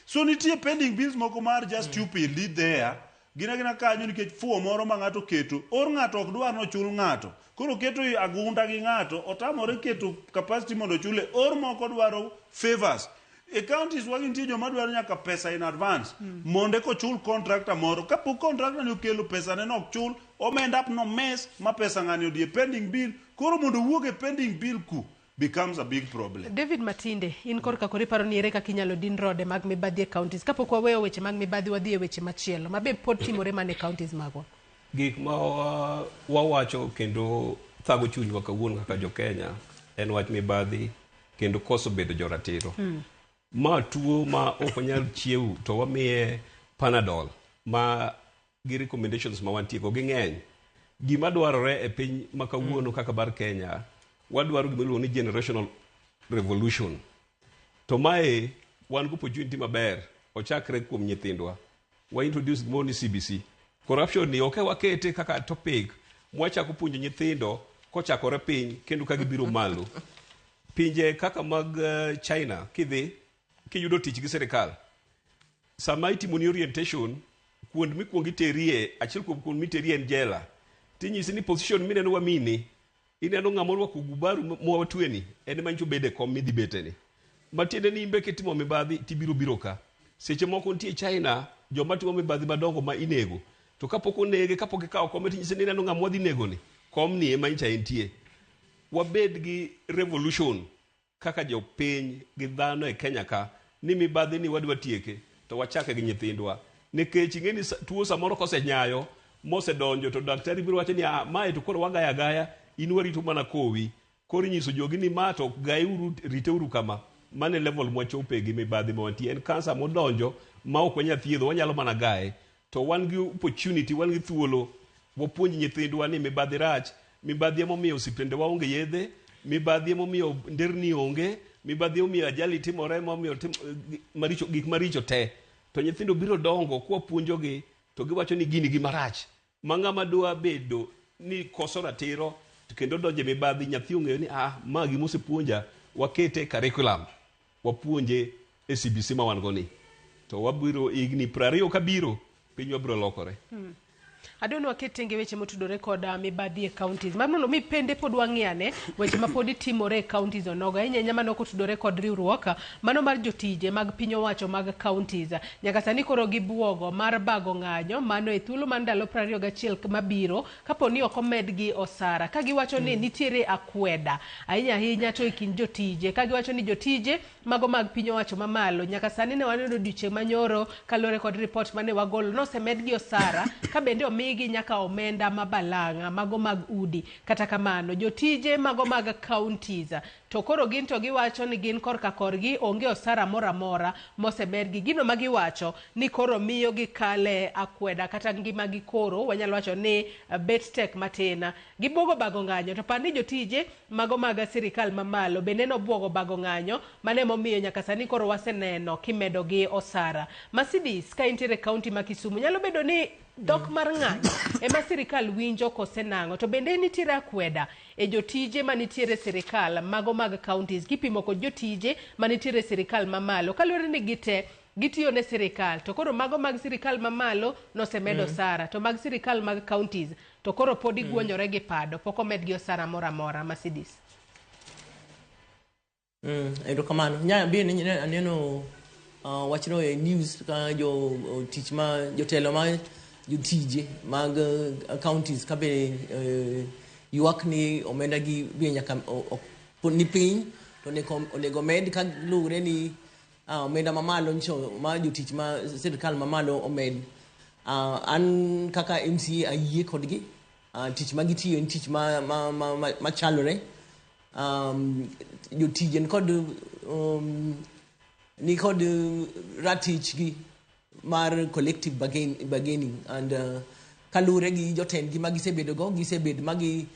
So nitie pending bills moko mar just stupidly there gina kanyo nikech fuo moro ma ng'ato keto or ng'ato ok dwar no chul ng'ato koro keto agunda gi ng'ato otamore keto capacity mondo chule or moko dwaro favors e counties wagi nitie joma dwaro nyaka pesa in advance monde ko chul contractor moro kapok contractor ni okelo pesa ne ok chul omenda no mes ma pesa ng'ani odie pending bill koro mondo wuog e pending bill ku becomes a big problem. David Matinde, in korka kori paro ni ere kaka inyalo din rode mag mibadhi e counties kapok waweyo weche mag mibadhi wadhi e weche machielo mabe pod timore mane counties magwa. Gik ma wawacho kendo thago chunywa kawuono kaka jo Kenya en wach mibadhi kendo koso bedo joratiro. Ma tuo ma ok onyal chiew to wamiye Panadol ma gi recommendations ma wantieko gi ng'eny. Gima dwarore e piny ma kawuono kaka bar Kenya wadwaro gima iluongo ni generational revolution. To mae wan go opportunity maber ochakre kuom nyithindwa. Wa introduce gima ni CBC. Corruption ni ok wakete kaka topic mwachako puonjo nyithindo kochakore piny kendo ka gibiro malo. Pinje kaka mag China kidhi kiyudo tich gi serikal. Sama itimoni orientation kuond mikwongi terie achiel kuond miterie en jela. Tinyisi ni position mineno wamini ineno ng'amoro wa kugubaru mwatweni en mancho bede kom midhi beteni. Matiende ni imbe kitimo mibadhi tibiro ka. Seche moko nitie China joma timo mibadhi madongo ma inego. To kapok onege kapok ikawo kom tinyisi ni ineno ng'amwa dhi nego ni. Kom ni ema ncha entie. Wabed gi revolution kaka jo piny gi dhano e Kenya ka ni mibadhi ni wadwa tieke to wachake gi nyithindwa. Nikech ing'eni tuo samoro kosenyayo mosedonjo to daktari biro wacho ni mae to koro wagaya gaya in warito mana kowi koro nyiso jogi ni ma to gaiuru riteuru kama mane level mwachope gi mibadhi ma wantie en kansa modonjo ma ok wanya thiedho wanyalo mana gaye to wan gi opportunity wan gi thuolo wapuonj nyithindwa ni mibadhi rach mibadhi emomiyo osiptende waonge yedhe mibadhi emomiyo nderni onge mibadhi emomiyo ajali timore emomiyo maricho gik maricho te to nyithindo biro dongo kwa puonjogi to giwacho ni gini gi marach mang'ama dwa bedo ni koso ratiro kendo donje mibadhi nyathi ong'eyo ni ma gimosepuonja wakete curriculum wapuonje e CBC ma wan go ni to wabiro igni 20 kabiro piny wabiro lokore. Adonwa ketenge weche motudore kod mibadhi e counties. Mamno mi pende pod wang'iane weche ma pod timore e counties onoga inyanya mano kotudore kod riwruok mano mar jotije mag piny owacho mag counties. Nyaka sani koro gibuogo mar bago ng'anyo mano e thuolo mar ndalo 21 mabiro kapo ni ok omedgi osara. Ka giwacho ni nitiere akweda ahinya to e kind jotije. Ka giwacho ni jotije mago mag piny owacho mamalo nyaka sani ne waneno odiechieng' manyoro kalore kod report mane wagolo nosemedgi osara ka bende omigi nyaka omenda mabalanga mago mag udi kata kamano jotije mago mag counties to koro gin to giwacho ni gin korka korgi onge osara mora mosebergi gino magiwacho ni koro miyo gikale akweda kata ngima gi koro wanyalo wacho ni bet tek matina gibogo bago ng'anyo to pani jotije mago mag sirikal mamalo bende no buogo bago ng'anyo mane momiyo nyaka sani koro waseneno kimedo gi osara. Masidis ka intere county ma Kisumu nyalo bedo ni dok mar ng'anyo ema sirikal winjo kosenang'o to bende nitiere akweda e jotije manitiere sirikal mago mag counties kipimo kod jotije manitiere sirikal mamalo kalore ni gitiyo ne sirikal to koro mago mag sirikal mamalo nosemedo sara to mag sirikal mag counties to koro podi guonyore gi pado poko medgi osara mora Masidis. Ero kamano nya bi ni aneno wachno e news ka jo tich ma jotelo ma jotije mag counties ka be yuak ni omenda gi bi nyaka ni piny to onego med ka lure ni omenda mamalo ncho ma jotich ma sirikal mamalo omed an kaka MC ayie kodgi tich ma gitiyo tich ma chalore jotije ni kod ratich gi mar collective bargaining and kalure gi joten gi magisebedo go gisebed magi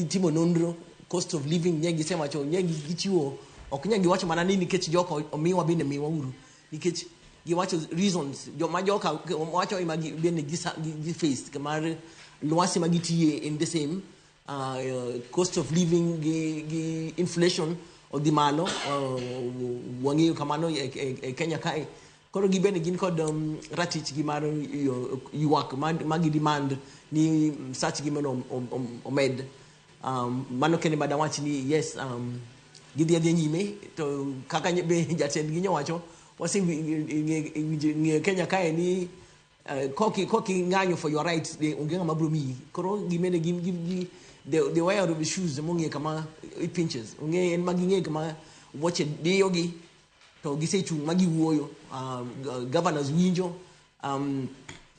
timo nonro cost of living nye gisemacho nye gichiwo ok nye giwacho mana ni nikech joko omiwa bende miwa uru nikech giwacho reasons ma joka wacho imagi bende gi face kamar lwasi magitiye in the same cost of living gi inflation of the malo wangi kamano e Kenya kai koro gibene gin kod ratich gi mar yuak magi demand ni such gi mano omed mano kene badawachi ni yes gidhi nyime to kaka be jatend gi nyowacho wasi nge Kenya kae ni koki ng'anyo for your rights de onge ng'ama bro mi koro gimene gi the wire of the shoes monge kama it pinches onge en maginge kama watch dio gi to gisechung magi wuoyo governors winjo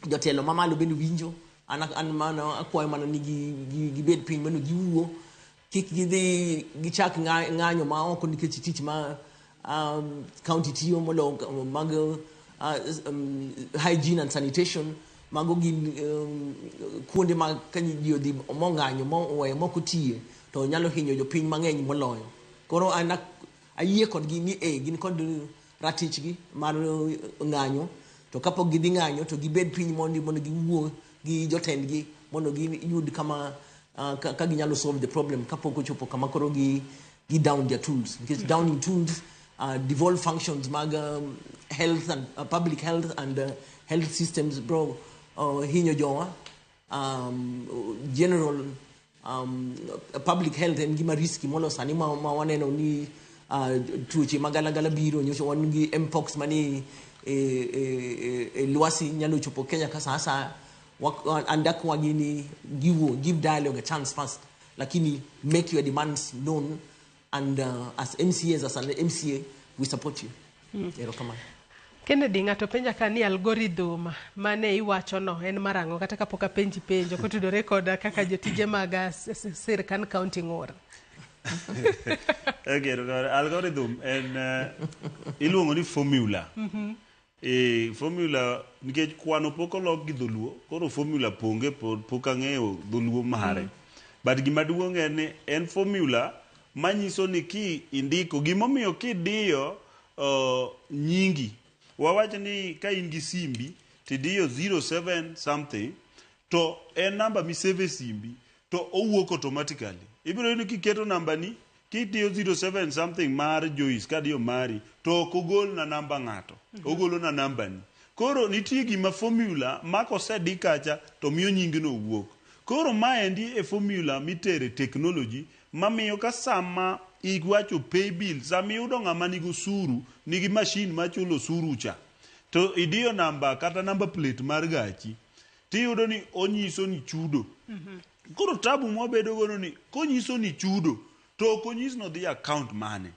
jotelo mamalo bende winjo an mana akwayo mana ni gi bed piny mano giwuo kik gidhi gichak ng'anyo ma oko nikech tich ma county tiyo molo mag hygiene and sanitation mago gin kuonde ma kanyo dhi mong'anyo moweyo moko tiye to nyalo hinyo jopiny mang'eny moloyo koro an ayie kodgi ni gin kod ratichgi mar ng'anyo to kapok gidhi ng'anyo to gibed piny mondo giwuo gi jotendgi mondo giyud kama ka ginyalo solve the problem kapok ochopo kama koro gi down their tools because downing tools devolve functions mag health and public health and health systems bro hinyo jowa general public health en gima risky molo sani ma waneno ni tuoche magalagala biro nyocho wan gi mpox mani luasi nyalo chopo Kenya kasa andak wagini give dialogue a chance first lakini make your demands known and as MCAs as an MCA we support you kama Kennedy ng'ato penja ka ni algorithm mane iwacho no en marango kata kapok penjo kotudore kod kaka jotije mag sirkan county ng'or. Okay, algorithm en iluongo ni formula. Formula nikech kwano pok olok gi dholuo koro formula ponge pok ang'eyo dholuo mare. But gima duong' en formula manyiso ni ki indiko gimomiyo kidiyo nyingi wawacho ni ka in gi simbi tidiyo 07 something to en namba miseve simbi to owuok automatically ibiro ni kiketo namba ni kitiyo 07 something mar Joyce kadiyo mari to okogol na namba ng'ato ogolo na namba ni koro nitie gima formula mako sedi kacha to miyo nyingi no wuok koro maendi e formula mitere technology mamiyo ka sama igwacho pay bill sama iyudo ng'ama nigo suru nigi machine machulo suru cha to idiyo namba kata namba plate mar gachi tiyudo ni onyiso ni chudo koro tabu mwabedo gono ni konyiso ni chudo to konyiso no dhi account mane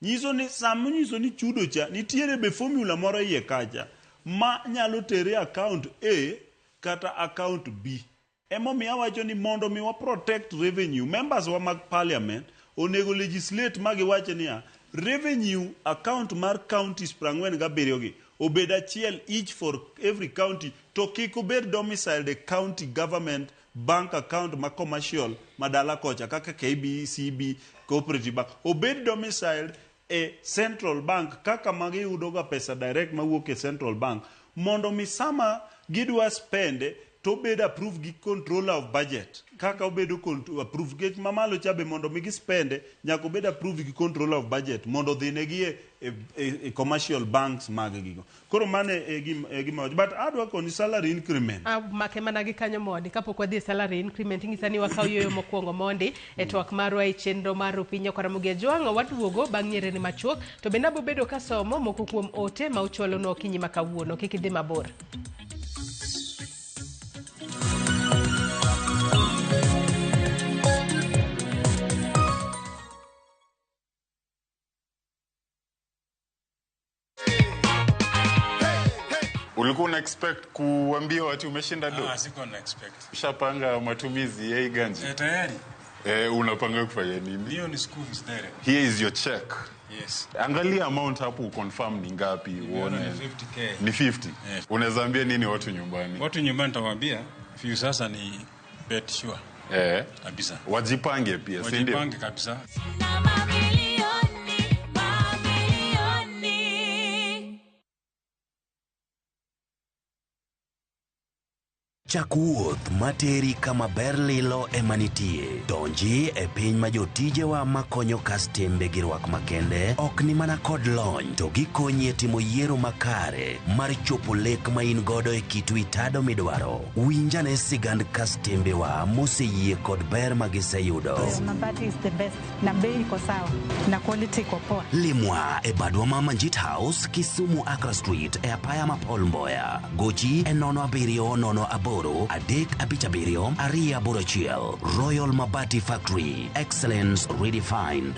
nyiso ni sama nyiso ni chudo cha nitiere be formula moro iye kacha ma nyalo tere account A kata account B emomiyo awacho ni mondo mi wa protect revenue members wa mag parliament onego legislate magiwacho niya revenue account mar counties 47 gi obed achiel each for every county to kik obed domiciled a county government bank account ma commercial madala kocha kaka KBCB cooperative bank obed domiciled a central bank kaka magiyudo ga pesa direct mawuok e central bank mondo misama gidwa spende to bed approve gi controller of budget kaka obedo approve get mamalo chabe mondo migi spende nyako bed approve gi controller of budget mondo dhinegi e commercial banks mag gigo koro mane e gima but adwa koni salary increment make mana gi kanyo mondi kapok wadhi salary increment ngisani wakaw yoyo mokwongo mondi e twak marwa e chenro mar Opinyo Ramogi Jwang waduogo bang' nyere ni machuok to bende abobedo kasomo moko kuom ote ma uchwalo no kinyi makawuono kik idhi mabor. Ulikuwa una expect kuambia watu umeshinda do? Siko na expect. Ushapanga matumizi ya ganji? Tayari. Unapanga kufanya nini? Hiyo ni school fees direct. Here is your check. Yes. Angalia amount hapo confirm ni ngapi uone. Ni 50k. Ni 50. Yes. Unaweza ambia nini watu nyumbani? Watu nyumbani tawaambia few sasa ni bet sure. Kabisa. Wajipange pia, si ndio? Wajipange kabisa. Chak wuoth materi kama ber lilo emanitie. Donji e piny ma jotijewa makonyo kastembe gi rwak makende ok ni mana kod lony to gikonyi e timo yiero makare mar chopo lek ma in godo e kitu itado midwaro. Winjane sigand kastembewa moseyie kod ber ma giseyudo. Mabati is the best. Na bei iko sawa. Na quality iko poa. Limwa e badwa ma Manjit House, Kisumu Accra Street e apaya ma Paul Mboya. Gochi e 070 Adek Abichabirio, Aria Borochiel, Royal Mabati Factory, excellence redefined.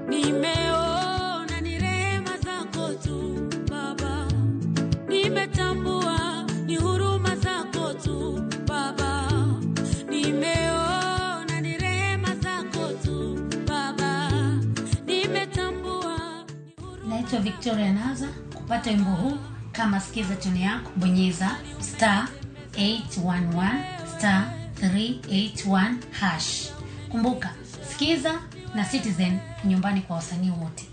Nimeona ni rehema zako tu Baba, nimetambua ni huruma zako tu Baba, nimeona ni rehema zako tu Baba, nimetambua. Naitwa Victoria Naza. Kupata wimbo huu kama sikiza tune yako, bonyeza *811*381#. Kumbuka, sikiza na Citizen nyumbani kwa wasanii wote.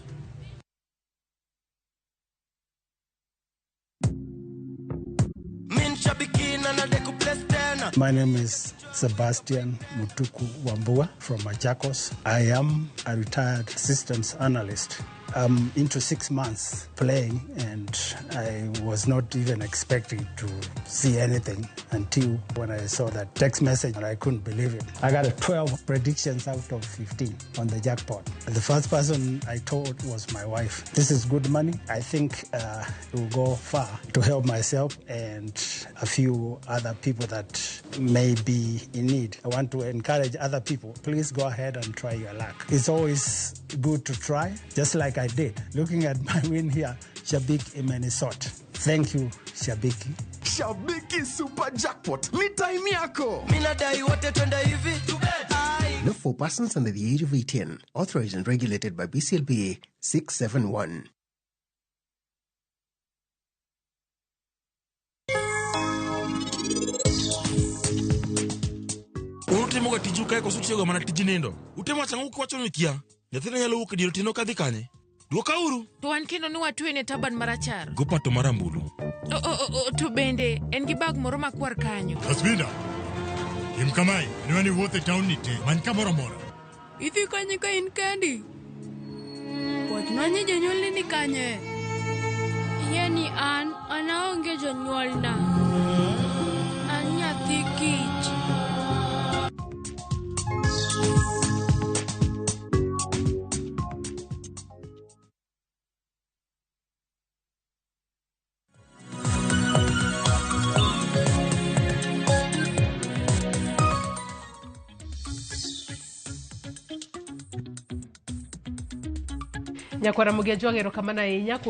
My name is Sebastian Mutuku Wambua from Machakos. I am a retired systems analyst. I'm into 6 months playing and I was not even expecting to see anything until when I saw that text message and I couldn't believe it. I got 12 predictions out of 15 on the jackpot. And the first person I told was my wife. This is good money. I think it will go far to help myself and a few other people that may be in need. I want to encourage other people. Please go ahead and try your luck. It's always good to try, just like I did. Looking at my win here, Shabiki Imenisot. Thank you, Shabiki. Shabiki Super Jackpot. Ni time yako. Minadai wote twende hivi. Not for persons under the age of 18. Authorized and regulated by BCLBA 671. Utemo gatijuka ko suchiego mana tijinindo. Utemo changu kwacho mikia. Nyathina nyalo wuok diero tino kadhi kanye. Duoka uru. To wan kendo ni watwe ne taban marachar. Go pato marambulu. To bende en gi bag moro makwar kanyo. Asbinda. Im kamai, niwani wuothe town ni te, man kamoro mora. Idhi kanye ka in kendi. Wachna ni jonyuol ni kanye. Yani an aonge jonyuol na. An nyathi kich. Nyakwara Mugia ngero kamana inya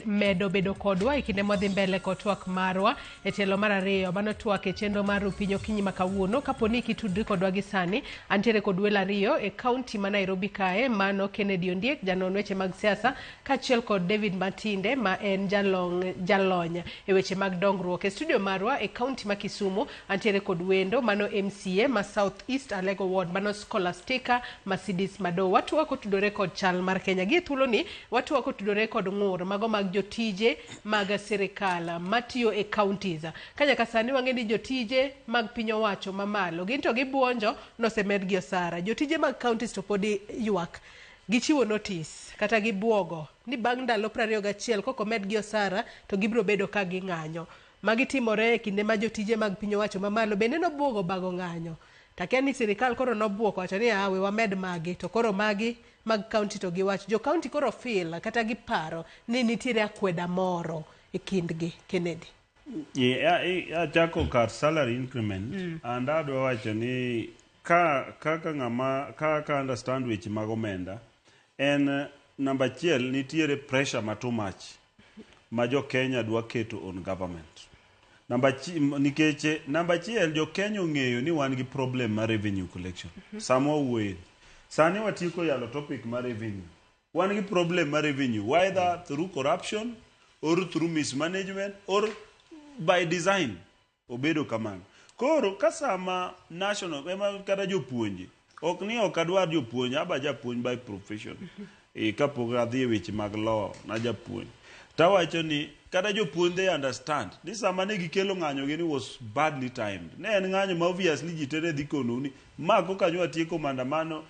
medo bedo kodwa ikinde modhi mbele ko TWAK marwa e telo mar ariyo mano TWAK e chendo mar pinyo kinyi makawuono kaponi kitudri kodwa gi sani antiere kod welo ariyo e kaunti ma Nairobi kae mano Kennedy Ondiek janon weche mag siasa kachiel kod David Matinde ma en jalony e weche mag dongruok e studio marwa e kaunti ma Kisumu antiere kod wendo mano MCA ma South East Alego Ward mano Scholastica Masidis Mado watu wako tudore kod Chal mar Kenya gi thulo ni watu wako tudore kod ng'ur mago mag jotije mag sirikal matiyo e counties kanya kasani wangeni jotije mag pinyo wacho mamalo ginto gibuonjo nosemed gi osara jotije mag counties to podi yuak gichiwo notice kata gibuogo ni bang ndalo 21 koko med gi osara to gibro bedo ka ging'anyo magi timore e kinde ma jotije mag pinyo wacho mamalo bende no buogo bago ng'anyo takia ni sirikal koro no buoko wacho ni awe wamed magi to koro magi mag county to giwacho jo county koro feel kata giparo ni nitiere akweda moro e kindgi Kennedy. Yeah, chako kar salary increment and adwa wacho ni ka understand weche mag omenda en number 1 nitiere pressure ma too much ma jo Kenya dwa keto on government. Nikeche number 1 jo Kenya ong'eyo ni wan gi problem mar revenue collection. Samo way sani watiko yalo topic mar revenue. Wan gi problem mar revenue whether through corruption or through mismanagement or by design obedo kamano. Koro kasama national ema kada jopuonje ok ni ok adwar jopuonje aba japuonj by profession kapok adhi weche mag law na japuonj tawacho ni kada jopuonj they understand ni sama ne gikelo ng'anyo gini was badly timed. Ne en ng'anyo ma obviously ji tere dhi konuni mako kanyo atieko maandamano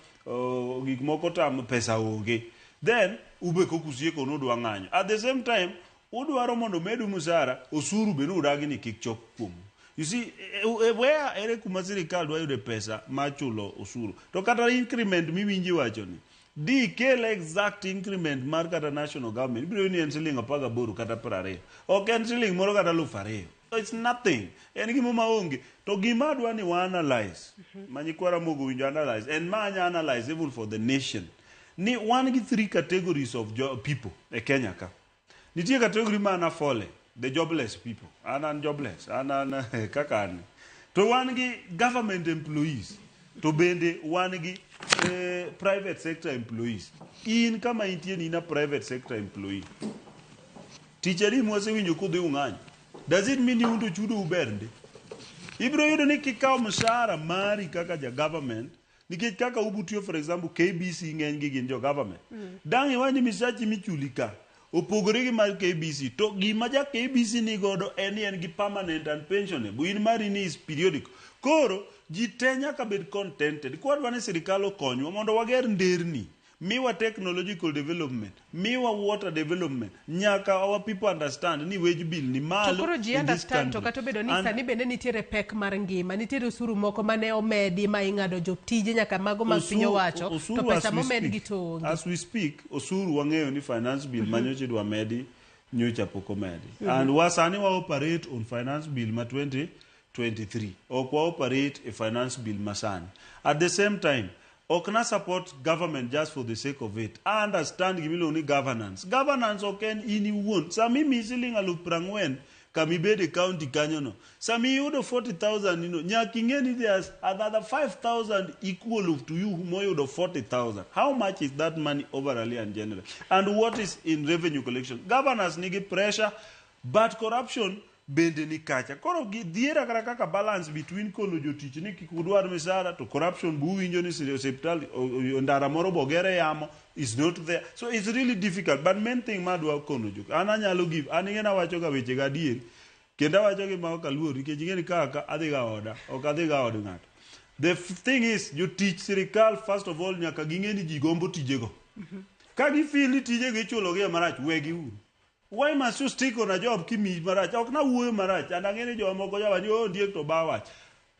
gik moko tam pesa onge. Then ube kokusieko nudwa ng'anyo. At the same time udwaro mondo medu musara osuru be nudagi ni kik chop kuomu. You see, where ere kuma sirikal dwa yude pesa machulo osuru. To kata increment miwinji wacho ni. Di kel exact increment mar kata national government. Ibiro ni en siling 18 kata 20. Ok en siling moro kata 2,000. It's nothing. En gimo maonge. To gima dwa ni wa analyze. Manyikwara mogo winjo analyze. En manya analyze even for the nation. Ni one gi 3 categories of people e Kenya ka. Nitie category mana fole. The jobless people. Anan jobless. Anan kakani. To one gi government employees. To bende one gi private sector employees. In kama intie ni na private sector employee. Teacher ni mwase winjo kudhi ung'anyo. Does it mean you want to chudo ubernde? Ibro yudo ni kikao mshahara mari kaka ja government. Nikech kaka ubutiyo for example KBC ng'eny gi gin jo government. Dang iwanyi misachi michulika. Opogore gi mar KBC. To gima ja KBC ni godo en gi permanent and pensionable. In mari ni is periodic. Koro ji te nyaka bed contented. Kwadwa ni sirikal okonywa mondo wager nderni. Miwa technological development, miwa water development. Nyaka our people understand ni wage bill ni malo. Tokoro ji understand to kato bedo ni sani bende nitiere pek mar ngima, nitiere usuru moko mane omedi ma ing'ado jotije nyaka mago mag piny owacho, to pesa momed gi to onge. As we speak, osuru wang'eyo ni finance bill manyoche dwa medi nyocha pok omedi. And wasani wa operate on finance bill ma 2023. Ok wa operate a finance bill masani. At the same time, okna support government just for the sake of it. I understand gimilo ni governance. Governance oken ini won. Sami misiling 40,000 kamibede county kanyono. Sami yudo 40,000 nyakingeni there's another 5,000 equal to you who yudo 40,000. How much is that money overall and general? And what is in revenue collection? Governance nigi pressure, but corruption bende ni kacha. Koro dhiera kaka balance between kono jotich ni kikudwar misara to corruption bu winjo ni hospital ndara moro bogere yamo is not there. So it's really difficult. But main thing madwa kono juk. Ananyalo give. Aningena wacho ga weche ga dier. Kenda wacho gi ma okaluori ke jingeni kaka adhiga oda. Ok adhiga od ng'ato. The thing is jotich sirikal first of all nyaka gingeni ji gombo tijego. Ka gifeel ni tijego ichulo gi marach wegi uru. Why must you stick on a job kimi marach? Ok na wuoyo marach. Andangene jo moko jawa ni Ondiek to bawach.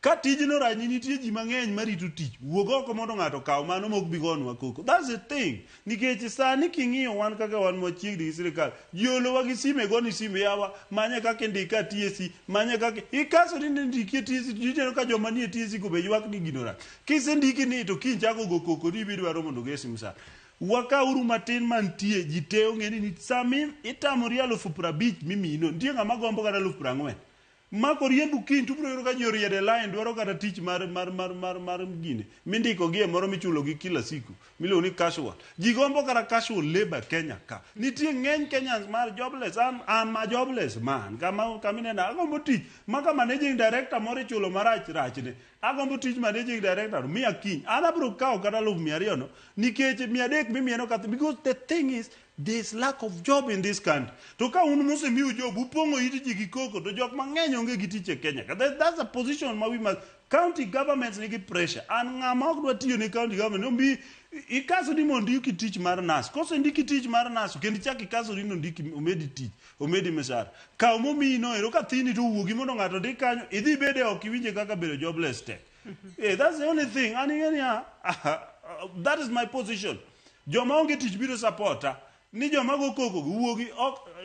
Ka tijno rani nitie ji mang'eny marito tich. Wuog oko mondo ng'ato kaw mano mok bi gonwa koko. That's the thing. Nikech sani king'iyo wan kaka wan machiegni gi sirikal. Ji olowa gi sime goni sime yawa. Manye kaka ndika TSC. Manye kaka ikaso ni ndiki TSC. Jiteno ka joma nie TSC ko be ywak ni gino rach. Kisendiki ni to kiny chako go koko ni bidwaro mondo gesi msara. Waka uru matin mantie jiteo ngeni ni sami itamori 50,000 mimino ndiye ng'ama gombo kata 40,000 mako riembu kin tubro yoro ka jori yede line dwaro kata tich mar gine mindiko gie moro michulo gi kila siku milo ni casual jigombo kata casual labor Kenya ka nitie ng'eny Kenyans mar jobless. I'm a jobless man kamine na agombo tich maka managing director moro chulo marach ne agombo tich managing director miya kiny anabro kawo kata 200,000 no nikech 300 mimieno kata because the thing is there's lack of job in this country. To ka unu mose miu job upongo iti ji gikoko to jok mang'eny onge gi tich e Kenya. That's a position ma we must county governments nigi pressure. An ng'ama ok dwa tiyo ne county government ombi ikaso ni mondo ndiki tich mar nas. Kose ndiki tich mar nas kendo chak ikaso ni ndiki omedi tich, omedi mesara. Ka momi no ero ka thini to wuogi mondo ng'ato ndi kanyo idhi bede ok iwinje kaka bedo jobless tech. That's the only thing. That is my position. Joma onge tich biro supporta. Ni joma go koko wuogi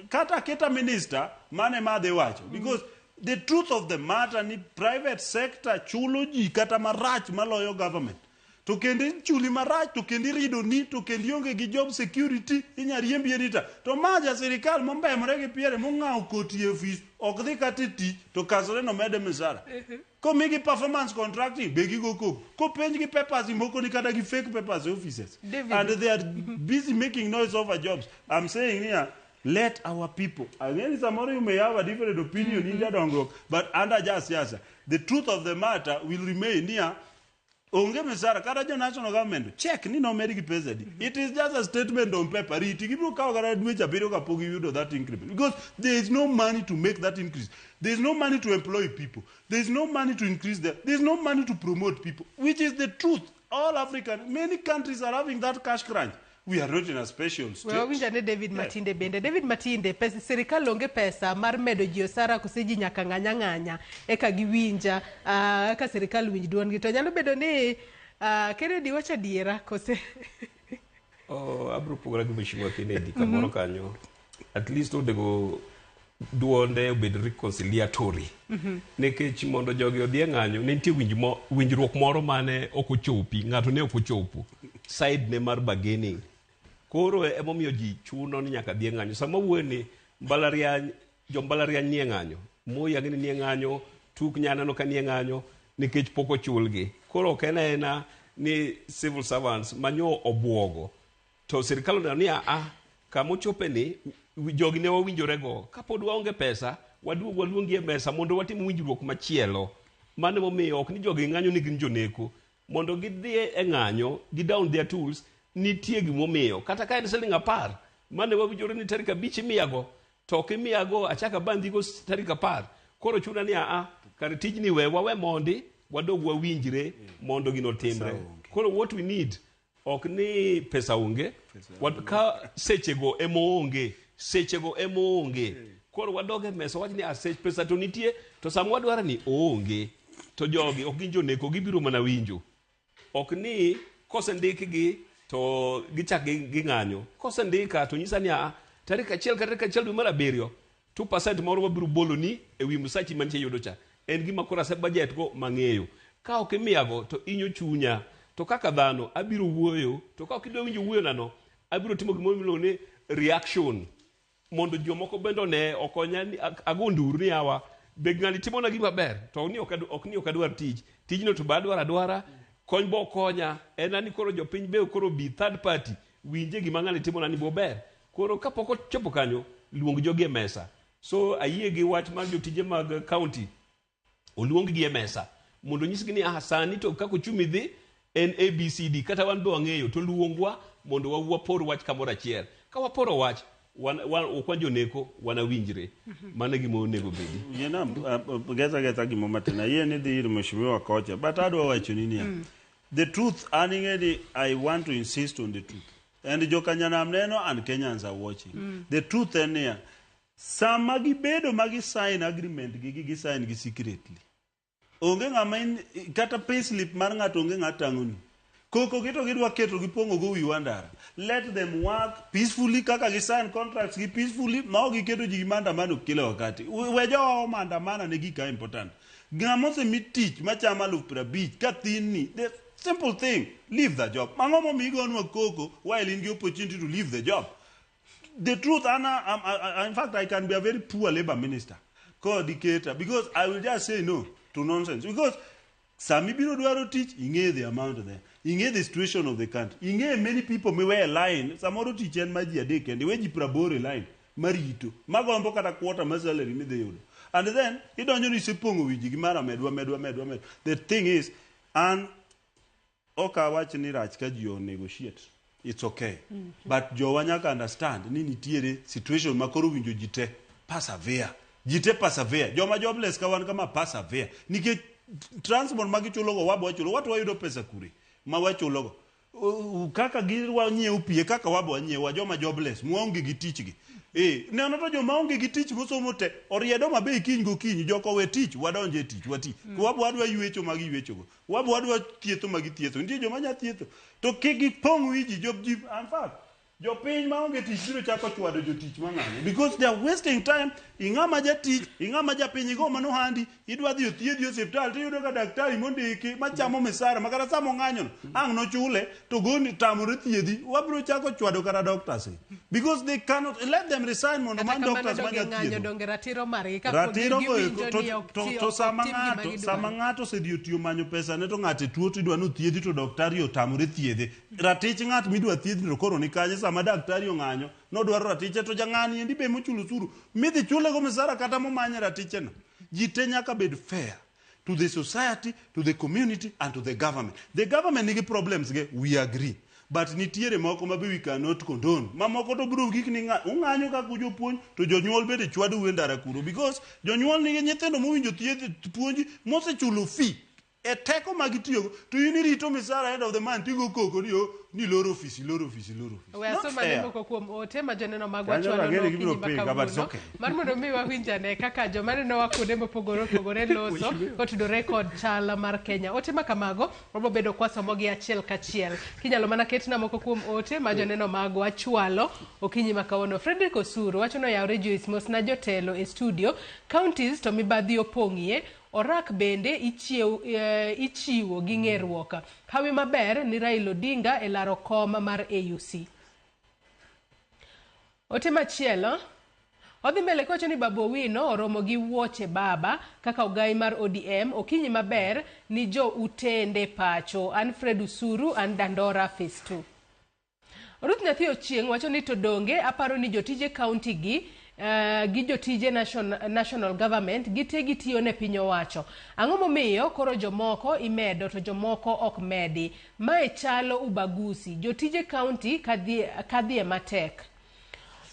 kata keta minister mane madhe wacho because the truth of the matter ni private sector chulo ji kata marach maloyo government to kendi chuli marach to kendi rido ni to kendi onge gi job security inyariembi edita to maja sirikal mombemore gi piere mong'aw koti e office ok dhi kata tich to kasore no mede misara ko migi performance contracting begi go koko ko penj gi papers moko ni kata gi fake papers offices and they are busy making noise over jobs. I'm saying here let our people again somebody you may have a different opinion in that but under just yes the truth of the matter will remain here. onge misara kata jo national government check ni no medi gi pesa di. It is just a statement on paper. It gibiro kawo kata dweche abiriyo kapok iyudo that increment because there is no money to make that increase. There is no money to employ people. There is no money to increase there is no money to promote people, which is the truth. All African, many countries are having that cash crunch. We are not in a special state. Well, winjane David Matinde bende. David Matinde, pesa serikal onge pesa mar medo ji osara kose ji nyaka ng'anya eka giwinja ka serikal winj duon gi to nyalo bedo ni Kennedy wacha diera kose. Abro pogora gi mheshimiwa Kennedy kamoro kanyo. At least odego duonde obed reconciliatory. Nekech mondo jogi odhi ng'anyo ne nitie winjruok moro mane ok ochopi, ng'ato ne ok ochopo. Side ne mar bargaining. Koro emomiyo ji chuno ni nyaka dhi ng'anyo. Sama wuoni mbalariany, jo mbalariany nie ng'anyo. Moi ang'e nie ng'anyo, tuk nyanano ka nie ng'anyo nikech pok ochulgi. Koro ok ena ni civil servants manyo obwogo. To sirikal oneno ni kama ochope ni jogi ne wawinjorego. Kapod waonge pesa, waduog waluongi e mesa mondo watim winjruok machielo. Mane momiyo ok ni jogi ng'anyo ni gin joneko. Mondo gidhi e ng'anyo, gi down their tools, nitie gimomiyo. Kata ka en siling 10, mane wawinjore ni tarik 5 imiyago, to ok imiyago achaka bandhigo tarik 10. Koro chuna ni kar tijni wawe mondi, wadog wawinjre mondo gino timre. Koro what we need, ok ni pesa onge, ka sechego emoonge. Koro wadoge mesa wach ni pesa to nitie, to sama wadwara ni oonge. To jogi ok gin joneko, gibiro mana winjo. Ok ni kosendikgi to gichak gi ng'anyo. Kosendika to nyisa ni tarik 1 kata tarik 1 dwe mar 7, 2% moro wabiro boloni e wi msachi mantie yudo cha. En gima kora se budget go mang'eyo. Ka ok imiyago to inyo chunya. To kaka dhano abiro wuoyo, to ka ok idwa winjo wuoyo nano, abiro timo gimoro miluongo ni reaction. Mondo jomoko bende ne okonya ni agonduru ni be ng'ani timo na gima ber, to ok ni ok adwar tich. Tijno to adwara kony bo konya. En ani koro jopiny be koro bi third party winje gima ng'ani timo na ni bo ber. Koro kapok ochopo kanyo, luong jogi e mesa. So ayie gi wach mar jotije mag county oluong gi e mesa mondo nyisgi ni sani to kako chumi dhi en ABCD kata wan be wang'eyo to luongwa mondo wapor wach kamoro achiel. Ka waporo wach okwan joneko wanawinjre. Mane gima onego bedi. Yena geta gima matina yene dhi ir mheshimiwa kocha, but adwa wacho nini the truth I want to insist on the truth. And jokanyanam neno and Kenyans are watching. The truth en here. Sama gibedo magi sign agreement gi sign gi secretly. Onge ng'ama kata payslip mar ng'ato onge ng'atang'oni. Koko gito gidwa keto gipongo go wi wandara. Let them work peacefully kaka gi sign contracts gi peacefully ma ok giketo ji maandamano kila wakati. Wejo maandamano ne gika important. Ng'ama se mitich machama 50,000 ka thinni. The simple thing, leave the job. Mangomo migonwa koko while in the opportunity to leave the job. The truth, in fact, I can be a very poor labor minister, co-educator, because I will just say no to nonsense. Because Sami Biro Duaro teach, inge the amount there, inge the situation of the country, inge many people may wear a line, some other teacher and magia dek, and the way you prabore line, marito, magombo kata quarter masalary me the and then you don't only say pongo wiji, gimara medwa. The thing is, and oka wachini rachka negotiate. It's okay. But Jowanya can understand nini tiere situation makoro winjo jite persevere. Jite persevere. Joma jobless kawan kama persevere. Nike transport magichulogo wabo chulo. Watu wayudo pesa kure. Mawachulogo. Kaka girwa nye upie kaka wabo nye wajoma jobless. Muonge gitichgi. Ne anoto joma onge gitich mosomo te. Oriedo mabe ikinyi go kinyi joko we tich wadonje tich wati. Wabo wadwa yuecho magi yuechogo. Wabo wadwa tietho magi tietho. Ndiye joma nya tietho. To kigi pong wiji job in fact jopiny maonge tich biro chako chwado jotich mang'anyo because they are wasting time. Ing'ama jatich, ing'ama japiny go mano handi, idwa dhi othiedhi osiptal tiyudo ka daktari mondiki machamo misara makata samo ng'anyo ang' nochule to goni tamore thiedhi, wabiro chako chwado kata doctors because they cannot let them resign mondo man doctors to sama ng'ato sedhi otiyo manyo pesa ne to ng'ate tuo to idwa no thiedhi to daktari otamore thiedhe. Ratich ng'at midwa thiedhi to koro ni kanye sama daktari ong'anyo no dwaro ratiche to jang'ani endi be mochulo suru midhi chule go misara kata momanye ratiche no. Jite nyaka bed fair to the society, to the community, and to the government. The government nigi problems, we agree. But nitiere moko mabe we cannot condone. Mamoko to buru gik ni ung'anyo ka kujo puonj to jonyuol bede chwado wendara kuro because jonyuol nigi nyithindo mowinjo thieth puonj mosechulo fee. E teko magitiyo to inirito misara end of the month tigo koko ni loro office. We so maneno ko kuom ote ma joneno magwachwalo no kinyi makawuono. Mar mondo mi wawinjane kaka jomaneno wakuonde mopogore loso kotudore kod chal mar Kenya. Ote ma kamago wabro bedo kwasomogi achiel kachiel. Kinyalo mana ketna moko kuom ote ma joneno magwachwalo okinyi makawuono. Frederick Osuru wacho no yaore Joyce mosna jotelo e studio counties to mibadhi opong'ie. Orak bende ichiwo gi ng'eruok. Hawi maber ni Raila Odinga e laro kom mar AUC. Ote machielo, odhi mbele kocho ni Babu Owino oromo gi wuoche baba kaka ogai mar ODM okinyi maber ni jo utende pacho. Alfred Usuru and Dandora Phase 2. Ruth Nyathi Ochieng wacho ni to donge aparo ni jotije county gi jotije national government gitegi tiyo ne piny owacho. Ang'o momiyo koro jomoko imedo to jomoko ok medi. Mae chalo ubagusi. Jotije county kadhie matek.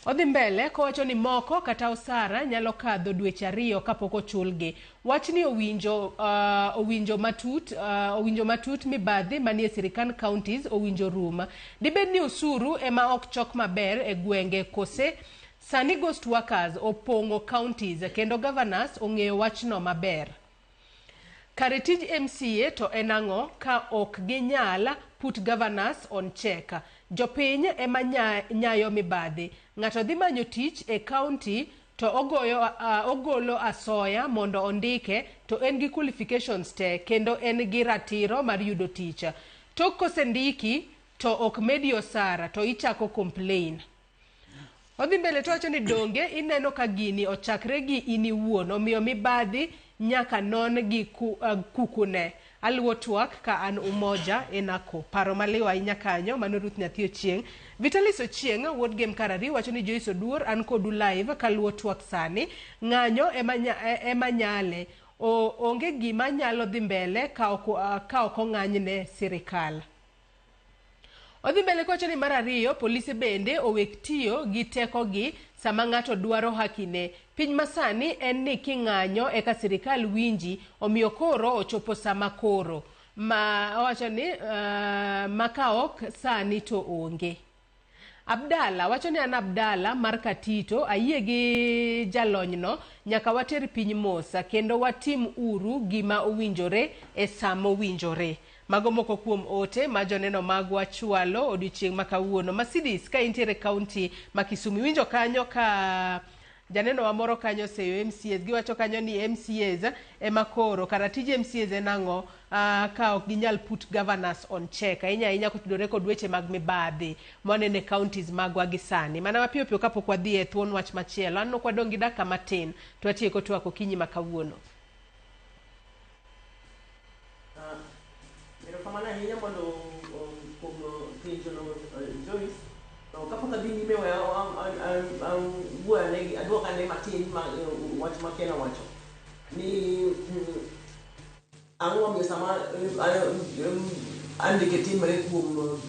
Odhi mbele kowacho ni moko kata osara nyalo kadho dweche 2 kapok ochulgi. Wach ni owinjo matut mibadhi manie sirikal counties owinjo rum. Dibed ni usuru ema ok chok maber e gwenge kose sani ghost workers opongo counties kendo governors ong'eyo wachno maber. Karetij MCA to enang'o ka ok ginyala put governors on check. Jopiny ema nyayo mibadhi. Ng'ato dhi manyo tich e county to ogolo asoya mondo ondike to en gi qualifications te kendo en gi ratiro mar yudo tich. Tok kosendiki to ok medi osara to ichako complain. Odhi mbele to wacho ni donge ineno ka gini ochakre gi ini wuon omiyo mibadhi nyaka non gi kukune. Aluo TWAK ka an umoja enako. Paro maliwa inya kanyo mano Ruth Nyathi Ochieng. Vitalis Ochieng wuod game karari wacho ni Joyce Oduor an kodu live ka luo TWAK sani. Ng'anyo ema nyale. Onge gima nyalo dhi mbele ka ok ong'anyne sirikal. Odhi mbele kocha ni mar ariyo polisi bende owek tiyo gi teko gi sama ng'ato dwaro hakine. Piny masani en ni king'anyo eka sirikal winji omiyo koro ochopo sama koro. Wacho ni makaok sani to onge. Abdala wacho ni an Abdala mar Katito ayie gi jalonyno nyaka water piny mosa kendo watim uru gima owinjore e samo winjore. Mago moko kuom ote ma joneno magwachwalo odiochieng' makawuono. Masidis ka intiere county ma Kisumu winjo kanyo ka janeno wa moro kanyo seyo MCAs giwacho kanyo ni MCAs ema koro kara tije MCAs enang'o ka ok ginyal put governors on check. Inya kotudore kod weche mag mibadhi monene counties magwa gisani. Mana mapiyo piyo kapok wadhi e thuon wach machielo. Anno kwa dongi daka matin to atieko TWAK okinyi makawuono. Kamana hinya mondo pinjo no Joyce to kapok adhi nyime we buane adwoka ne matin wach makena wacho ni ang'o miyo sama andike timre kuom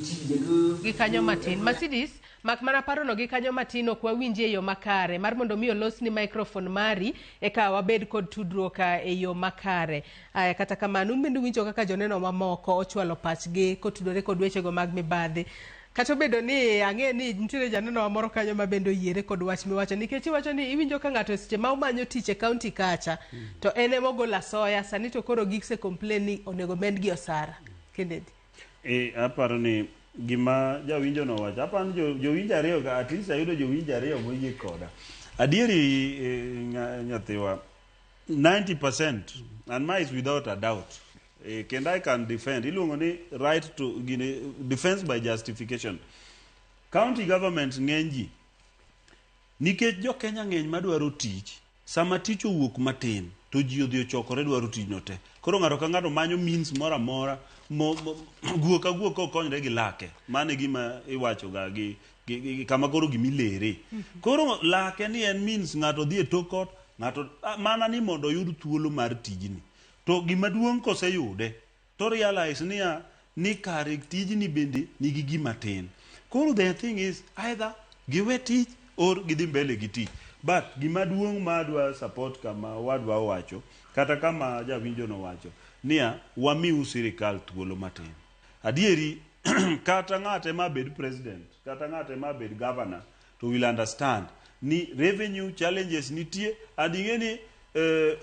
tije gi kanyo matin. Masidis mak mana paro no gi kanyo matin ok wawinje e yo makare mar mondo mi olos ni microphone mari eka wabed kod tudruok e yo makare. Kata kamano bende winjo kaka joneno mamoko ochwalo pachgi kotudore kod wechego mag mibadhi. Kata bedo ni ang'e ni nitiere janeno moro kanyo ma bende oyiere kod wach miwacho nikech iwacho ni iwinjo ka ng'ato seche ma omanyo tich e county kacha to en ema ogolo asoya sani to koro gikse complain ni onego med gi osara. Kennedy. Aparo ni gima jawinjo no wacho apan jowinjo ariyo ka at least ayudo jowinjo ariyo moyie koda adieri nyathiwa 90% and my is without a doubt and I can defend iluongo ni right to defense by justification. County government ng'eny ji nikech jo Kenya ng'eny madwaro tich sama tich owuok matin to ji odhi ochokore dwaro tijno te koro ng'ato ka ng'ato manyo means moro amora guok okonyre gi lake mane gima iwacho ga gi kama koro gimilere koro lake ni en means ng'ato dhi e tokot ng'ato mana ni mondo oyud thuolo mar tijni to gima duong' koseyude to realize ni kare tijni bende nigi gima tin. Koro the thing is either giwe tich or gidhi mbele gi tich. But gima duong' ma adwa support kama wadwa wacho kata kama jawinjo no wacho niya wamiu sirikal thuolo matin. Adieri kata ng'ate ma bed president kata ng'ate ma bed governor to will understand ni revenue challenges nitie adinge ni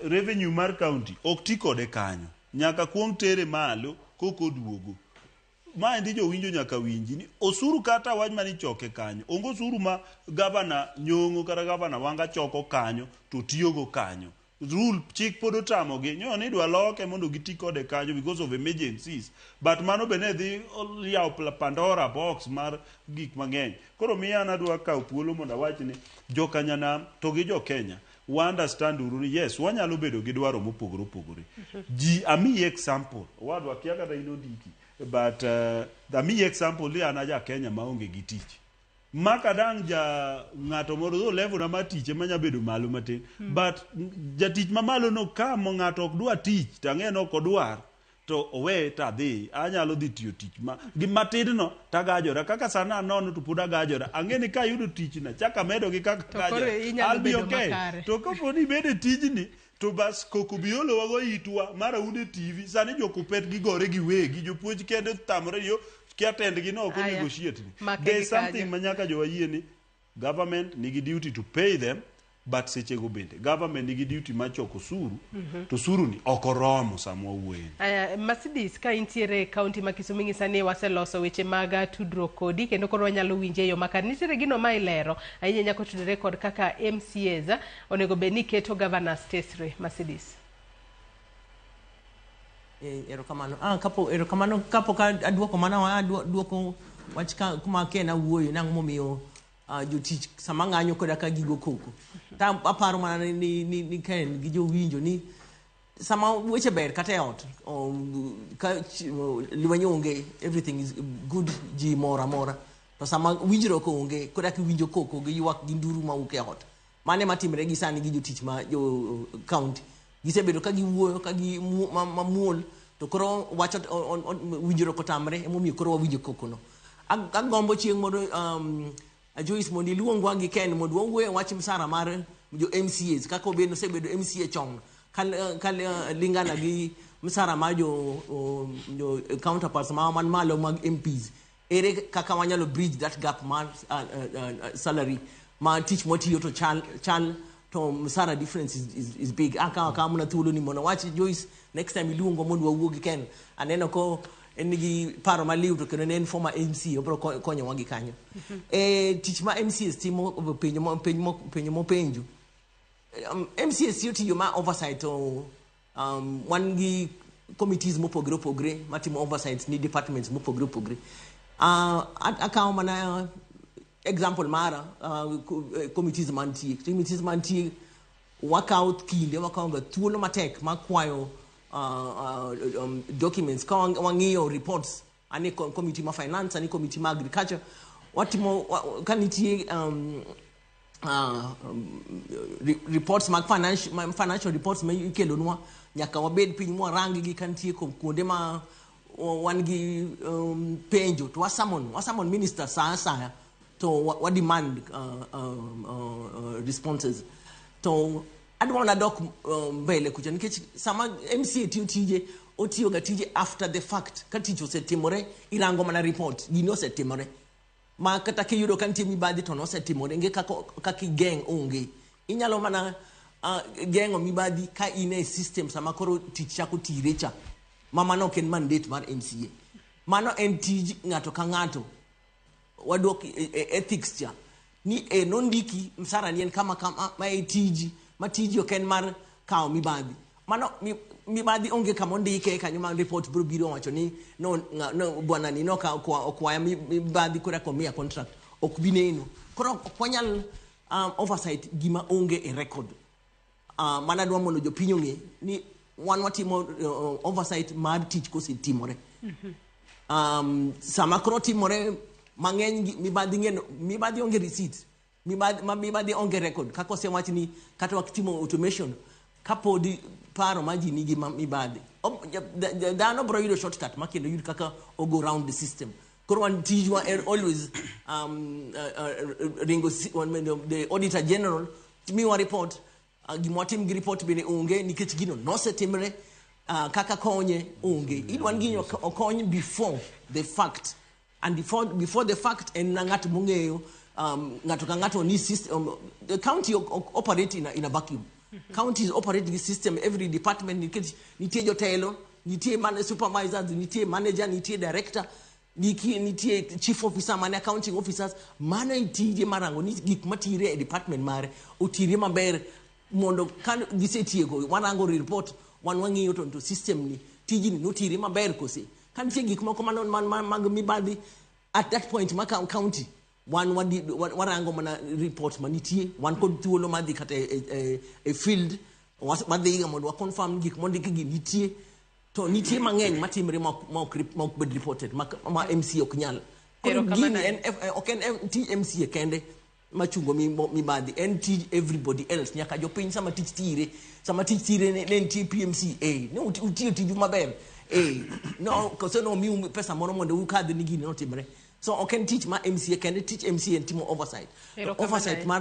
revenue mar county ok ti kode kanyo nyaka kuom tere malo koko duogo. Ma endi jowinjo nyaka winji ni osuru kata wach mani choke kanyo ongo osuru ma governor nyong'o kata governor wanga choko kanyo to tiyogo kanyo. Rule chik pod otamogi nyo ni dwa loke mondo giti kode kanyo because of emergencies, but mano bene dhi yawo Pandora box mar gik mang'eny. Koro miya adwa kawo thuolo mondo awach ni jokanyanam to gi jo Kenya we understand uru ni yes wanyalo bedo gi dwaro mopogore opogore. Ji ami example wadwa kia kata ino diki but ami example li anaja Kenya maonge gi tich makadang ja ng'ato moro do level na matiche manya bedo malo matin but jatich mamalo no ka mo ng'ato ok dwa tich tang'e no kodwar to owe ta dhi anyalo dhi tiyo tich ma gi matin no tagajora kaka sana nono to puda gajora ang'e ni ka yudo tich na chaka medo gi kaka gajora I'll be okay to kapo ni bede tijni to bas koko biolo wago itwa mara ude TV sani jokopet gi gore gi wegi jopuonj kende tamre yo kiatendgi no ko negotiate ni there is something manyaka jo ayie ni government nigi duty to pay them but seche go bende government nigi duty ma choko suru to suru ni okoromo samwa wuoyen. Masidis ka intiere county ma Kisumu ngisani waseloso weche maga tudro kodi kendo koro wanyalo winje yo makar nitiere gino ma ilero ahinya nyako tudore kod kaka MCAs onego beni keto governors tesre. Masidis erokamano kapo ka aduoko mana aduoko wach kuma kena wuoyo nang momiyo jotich sama ng'anyo koda ka gigo koko ta aparo mana ni ken gi jowinjo ni sama weche ber kata ot ka liwanyo onge everything is good ji mora to sama winjro ko onge koda ki winjo koko gi ywak gi nduru ma uke ot mane matimre gi sani gi jotich ma jo county gisebedo ka giwuoyo ka gi mamuol to koro wacho winjro ko tamre emomiyo koro winjo koko no agombo chieng' mondo Joyce mondi luongwa gi Ken mondo wuoyo wach msara mar jo MCAs kako obedo sebedo MCA chong kal lingana gi msara ma jo counterparts ma man malo mag MPs ere kaka wanyalo bridge that gap man salary ma teach motiyo to chal to msara difference is big aka muna thuolo ni mondo wach Joyce next time iluongo mondo wawuo gi Ken aneno ko enigi paro maliw to kendo en former MC obro konyo wagi kanyo tich ma MCs timo penjo mopenjo MCs tiyo ma oversight wan gi committees mopogre opogre matimo oversight ni departments mopogre opogre akawo mana example mara committees mantie wakawo kinde wakawo ga thuolo matek makwayo documents ka wang'iyo reports ani committee ma finance ani committee ma agriculture watimo kanitie reports mag financial reports ma ikelonwa nyaka wabed piny mwarangi gi kantie kuonde ma wan gi penjo to wasamon minister saya to wa demand responses to adwana dok mbele kuja nikech sama MCA tije otiyo ga tije after the fact ka tich osetimore irango mana report gino osetimore ma kata ke yudo kantie mibadhi to nosetimore nge kaka geng onge inyalo mana gengo mibadhi ka ine system sama koro tich chako tirecha mama no ken mandate mar MCA mano en tij ngato ka ngato wadok ethics cha ni nondiki msara nien kama ma tiji matiji oken mar kawo mibadhi mano mibadhi onge kama ondike kanyo ma report bro biro wacho ni no bwana ni no ka okwaya mibadhi kora komia contract ok bineno koro kwanyal oversight gima onge e record mana dwa mondo jopiny ong'e ni wan watimo oversight mar tich kosetimore sama koro timore mang'eny mibadhi onge receipt mibadhi onge record kako se wach ni kata wakitimo automation kapo di paro maji nigi mibadhi dhano bro yudo shortcut makendo yud kaka go round the system koro wan tijwa always ringo the auditor general miwa report gimotim gi report bene onge nikech gino nosetimre kaka konye onge idwan ginyo okony before the fact and before the fact en ngat mungeyo ngato ka ngato ni system the county operate in a vacuum. Counties operating system, every department nitie jotelo, nitie supervisors, nitie manager, nitie director, nitie chief officer, mane accounting officers, mane nitie marango ni gik matire e department mare otire maber mondo kan gisetiego warango report wanwangiyo to system ni tijini notire maber kose kan tie gik moko mag mibadhi at that point ma county warango mana report manitie wan kod thuolo madhi kata e field madhi mondo wa confirm gik mondo gi nitie to nitie mang'eny matimre ma ok bed reported ma MC ok nyal ok en TMC kende machungo mibadhi en tij everybody else nyaka jopiny sama tich tire ne nitie PMC ne utiyo tiju maber no koso no mi pesa moro mondo ukadhi ni gini no timre. So I can teach my MCA, can teach MCA and team oversight. Oversight my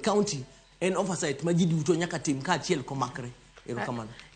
county and oversight my jidi utonyaka team ka chiel komakre.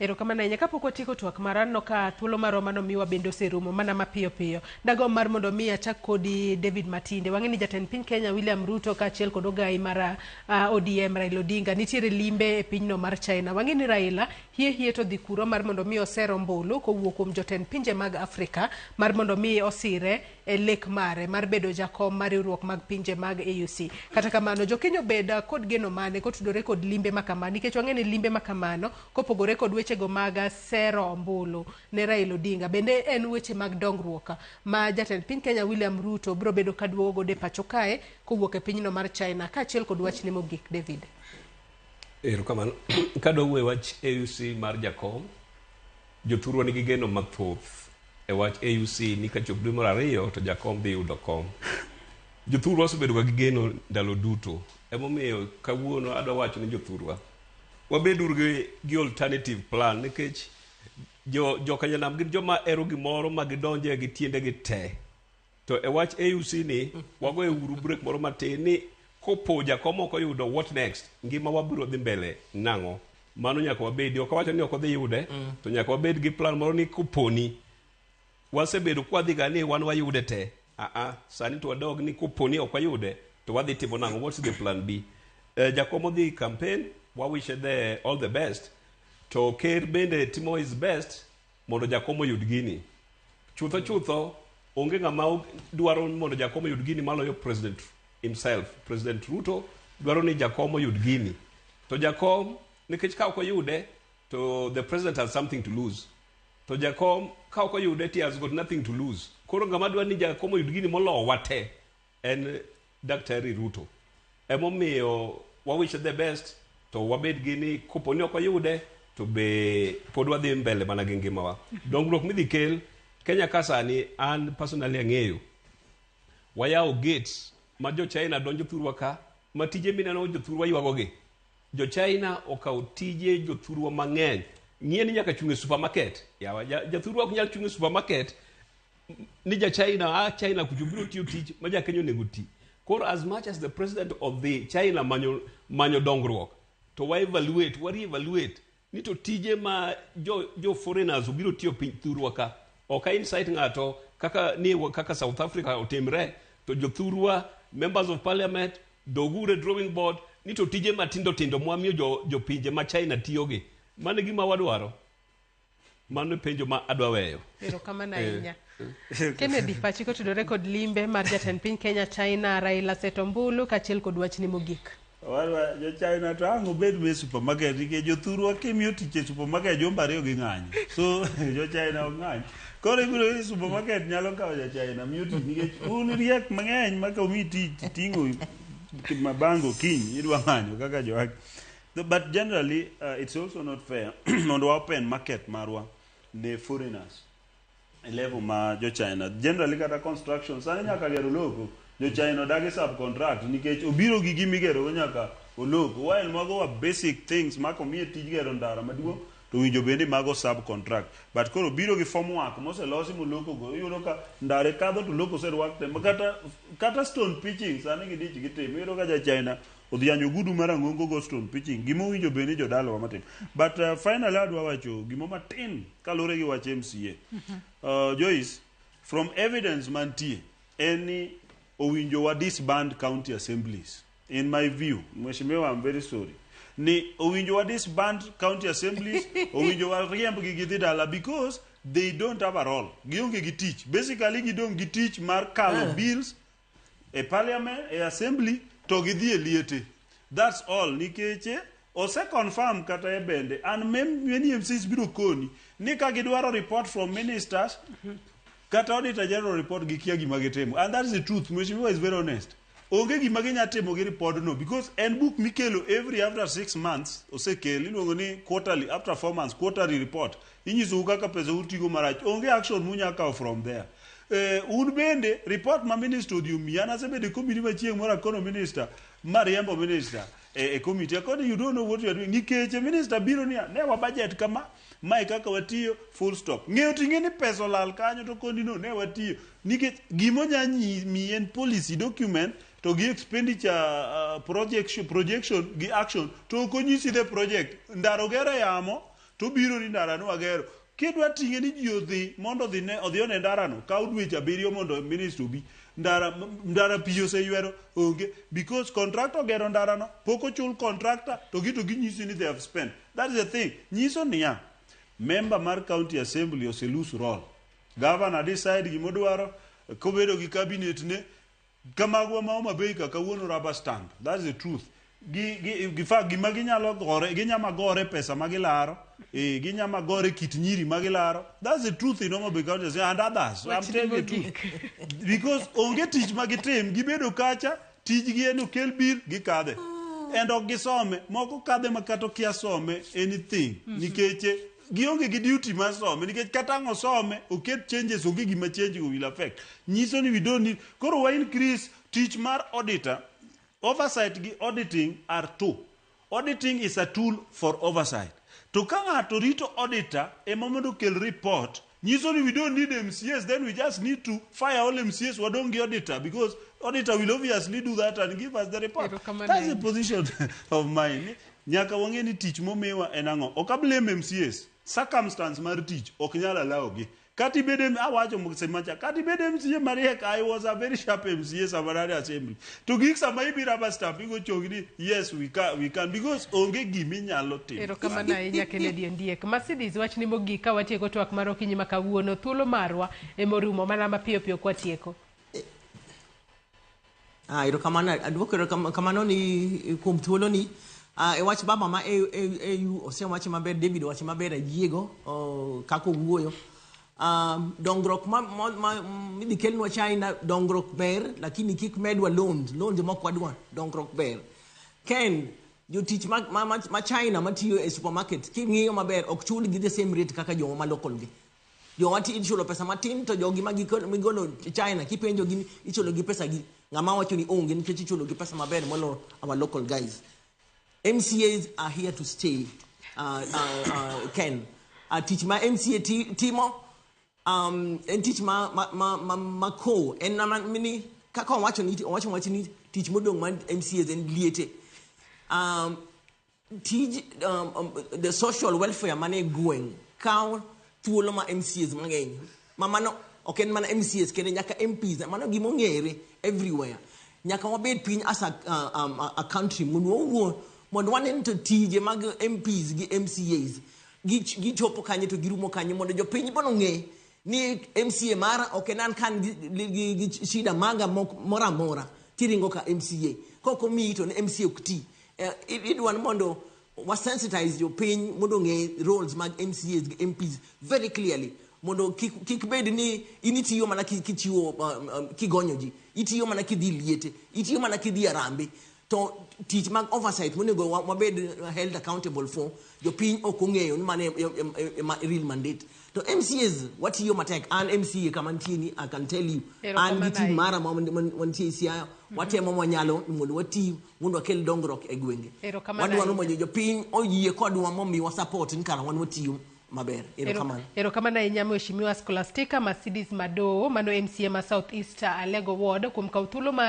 Erokamano nyaka pok watiko twak marano ka thuolo maromano miwa bendo serumo mana mapiyo piyo. Dago mar mondo mi achak kodi David Matinde. Wang'eni jatend piny Kenya William Ruto ka chiel kod ogai mara ODM Raila Odinga nitiere limbe e pinyno mar China. Wang'eni Raila hie to dhi kuro mar mondo mi osero ombulu kowuok kuom jotend pinje mag Afrika mar mondo mi osire e lek mare mar bedo jakom mar riwruok mag pinje mag AUC. Kata kamano jokenyo beda kod geno mane kotudore kod limbe makamano nikech wang'eni limbe makamano kopogore kod weche go mag sero ombulu ne Raila Odinga bende en weche mag dongruok ma jatend piny Kenya William Ruto bro bedo kaduogo gode pacho kae kowuok e pinyno mar China ka achiel kod wachne mogik David. Erokamano kado we wach AUC mar jakom jothurwa nigi geno mathoth e wach AUC ni ka chop dwe mar ariyo to jakom dhi yudo kom. Jothurwa osebedo gi geno ndalo duto emomiyo kawuono adwa wacho ni jothurwa wabedur gi alternative plan nikech jo kanyanam gin joma ero gimoro ma gidonje gi tiende gi te to e wach AUC ni wagoye uru break moro matin ni kopo jakom ok oyudo what next ngima wabiro dhi mbele nang'o mano nyaka wabedi ok wacho ni ok odhi yude to nyaka wabed gi plan moro ni koponi wasebedo kwadhi ga ni wan wayude te sani to wadog ni koponi ok wayude to wadhi timo nang'o what's the plan B. Jakom odhi campaign wa wish the all the best to ker bende timo his best mondo jakom oyud gini chutho onge ng'ama dwaro mondo jakom oyud gini maloyo president himself. President Ruto dwaro ni jakom oyud gini to jakom nikech ka ok oyude to the president has something to lose to jakom ka ok oyude he has got nothing to lose koro ng'ama dwaro ni jakom oyud gini moloyo wate en Dr. Ruto emomiyo wa wish the best to wabed gini koponi ok oyude to be pod wadhi mbele mana gi ngimawa. Dongruok midhi kel Kenya kasani an personally ang'eyo wayawo gates ma jo China donjo thurwa ka ma tije mineno jothurwa ywagogi jo China okawo tije jothurwa mang'eny ng'ie ni nyaka chung e supermarket yawa jothurwa ok nyal chung e supermarket ni ja China China kujubiro tiyo tich ma ja Kenya onego ti koro as much as the president of the China manyo dongruok to wa evaluate ni to tije ma jo foreigners obiro tiyo piny thurwa ka ok insight ng'ato kaka South Africa otimre to jothurwa members of parliament dogure drawing board ni to tije matindo mwamiyo jo pinje ma China tiyogi mane gima wadwaro mano penjo ma adwa weyo. Erokamano ahinya. Kennedy pachi kotudore kod limbe mar jatend piny Kenya China Raila Setombulu kachiel kod wachni mogik. Warwa jo China to ang' obed me supermarket nikech jothurwa kimiyo tich e supermarket jomba ariyo gi ng'anyo so jo China ok ng'anyo koro ibiro e supermarket nyalo kawo jo China miyo tich nikech un riek mang'eny ma komi tich ting'o mabango kiny idwa ng'anyo kaka joak. But generally it's also not fair mondo wa open market marwa ne foreigners level ma jo China generally kata construction sani nyaka gero logo jo China dagi subcontract nikech obiro gi gimigero nyaka oloko while mago wa basic things mako mie tij gero ndara maduong to winjo bende mago subcontract but koro biro gi formwork moselosi moloko go iyudo ka ndare kadho to loko serwak te kata stone pitching sani gidich gitim iyudo ka ja China odhianyo gudu marangongo go stone pitching gimo winjo bende jodalo matin but finally adwa wacho gimo matin kalore gi wach MCA Joyce from evidence mantie any owinjo wa disband county assemblies in my view mheshimiwa I'm very sorry ni owinjo wa disband county assemblies owinjo wa riemb gi gidhi dala because they don't have a role gionge gi tich basically gidong gi tich mar kalo bills e parliament e assembly to gidhi e liete that's all nikeche ose confirm kata e bende and many MCs biro koni ni ka gidwaro report from ministers kata auditor general report gikia gima gitimo and that's the truth mheshimiwa is very honest onge gima ginyatimo gi report no because en book mikelo every after 6 months osekel iluongo ni quarterly after 4 months quarterly report inyiso kaka pesa utigo marach onge action munyaka from there un bende report ma minister odiumi ana sebede committee machieng mora kono minister mariembo minister e committee according you don't know what you are doing nikeche minister biro ni ne wa budget kama mai kaka watiyo full stop ngeo tingeni pesa lal kanyo to kondi no ne watiyo nikech gimo nyanyi mien policy document to gi expenditure projection gi action to konyisi the project ndaro gero yamo to biro ni ndara no agero kidwa tinge ni ji odhi mondo odhi one ndara no ka udweche abiriyo mondo minister bi ndara piyo se ywero onge because contractor gero ndara no poko chul contractor to ginyisi ni they have spent that is the thing nyiso niya member mar county assembly ose lose role governor decide gimodwaro kobedo gi cabinet ne kamagwa maoma bei kaka wuono rubber stamp that's the truth gima ginyalo gore ginyama gore pesa magilaro ginyama gore kit nyiri magilaro that's the truth in Homa Bay County and others I'm telling you the truth because onge tich magitim gibedo kacha tijgi en okel bill gikadhe and ok gisome moko kadhe makato kia some anything nikeche gionge gi duty mar some nikech kata ngosome oket changes onge gima change will affect nyiso ni we don't need koro wa increase tich mar auditor oversight gi auditing are two auditing is a tool for oversight to ka ng'ato rito auditor mondo kel report nyiso ni we don't need MCS then we just need to fire all MCS wadongi auditor because auditor will obviously do that and give us the report that's the position of mine nyaka wange ni tich momewa enango okablame MCS circumstance mar tich ok nyala lawogi kati bedem awacho msemacha kati bedem MCA Mariek I was a very sharp MCA Sabarari Assembly to give some maybe rubber stamp go chogni yes we can because onge gimi nyalo timo ero kama na inya Kennedy Ondiek Masidis wach ni mogika watieko twak mar okinyi makawuono thuolo marwa emorumo mana mapiyo piyo kwatieko ero kama na adwokero kama no ni kum thuolo ni e wach baba ma ose wach maber David wach maber ajiego kako wuoyo dongruok midhi kelnwa China dongruok ber lakini kik medwa loans mok wadwa dongruok ber Ken jotich ma China matiyo e supermarket king'iyo maber ok chul gi the same rate kaka joma ma local gi joma ichulo pesa matin to jogi migolo China kipenjo gi ichulo gi pesa gi ng'ama wacho ni onge nikech ichulo gi pesa maber molo our local guys MCAs are here to stay Ken teach my MCA timo and teach ma ko and mini kaka wacho ni teach modong man MCAs and liete teach the social welfare money going count thuolo ma MCAs mangeny mamano ok en mana MCAs kende nyaka MPs mano gimongere everywhere nyaka wabed piny as a country mondo wanen to tije mag MPs gi MCAs gichopo kanye to girumo kanye mondo jopiny bono ng'e ni MCA mara ok nan kan gi shida maga mora mora tiringo ka MCA koko mi to MCA kuti idwan mondo was sensitize your pain mondo ng'e roles mag MCAs gi MPs very clearly mondo kik bed ni initiyo mana kichiwo kigonyo ji itiyo mana kidhi liete itiyo mana kidhi arambe to teach mag oversight monego wabed held accountable for jopiny okong'eyo ni mane real mandate to MCAs what you matek an MCA kamantini I can tell you an giti mara mantie siya watemo mwanyalo mondo wati mondo kel dongruok e gwenge wadwaro mondo jopiny oyie kodwa momi wa support nkara wan watiyo maber erokamano ahinya mheshimiwa Scholastica Masidis Mado mano MCA ma South East Alego Ward kuom kaw thuolo mar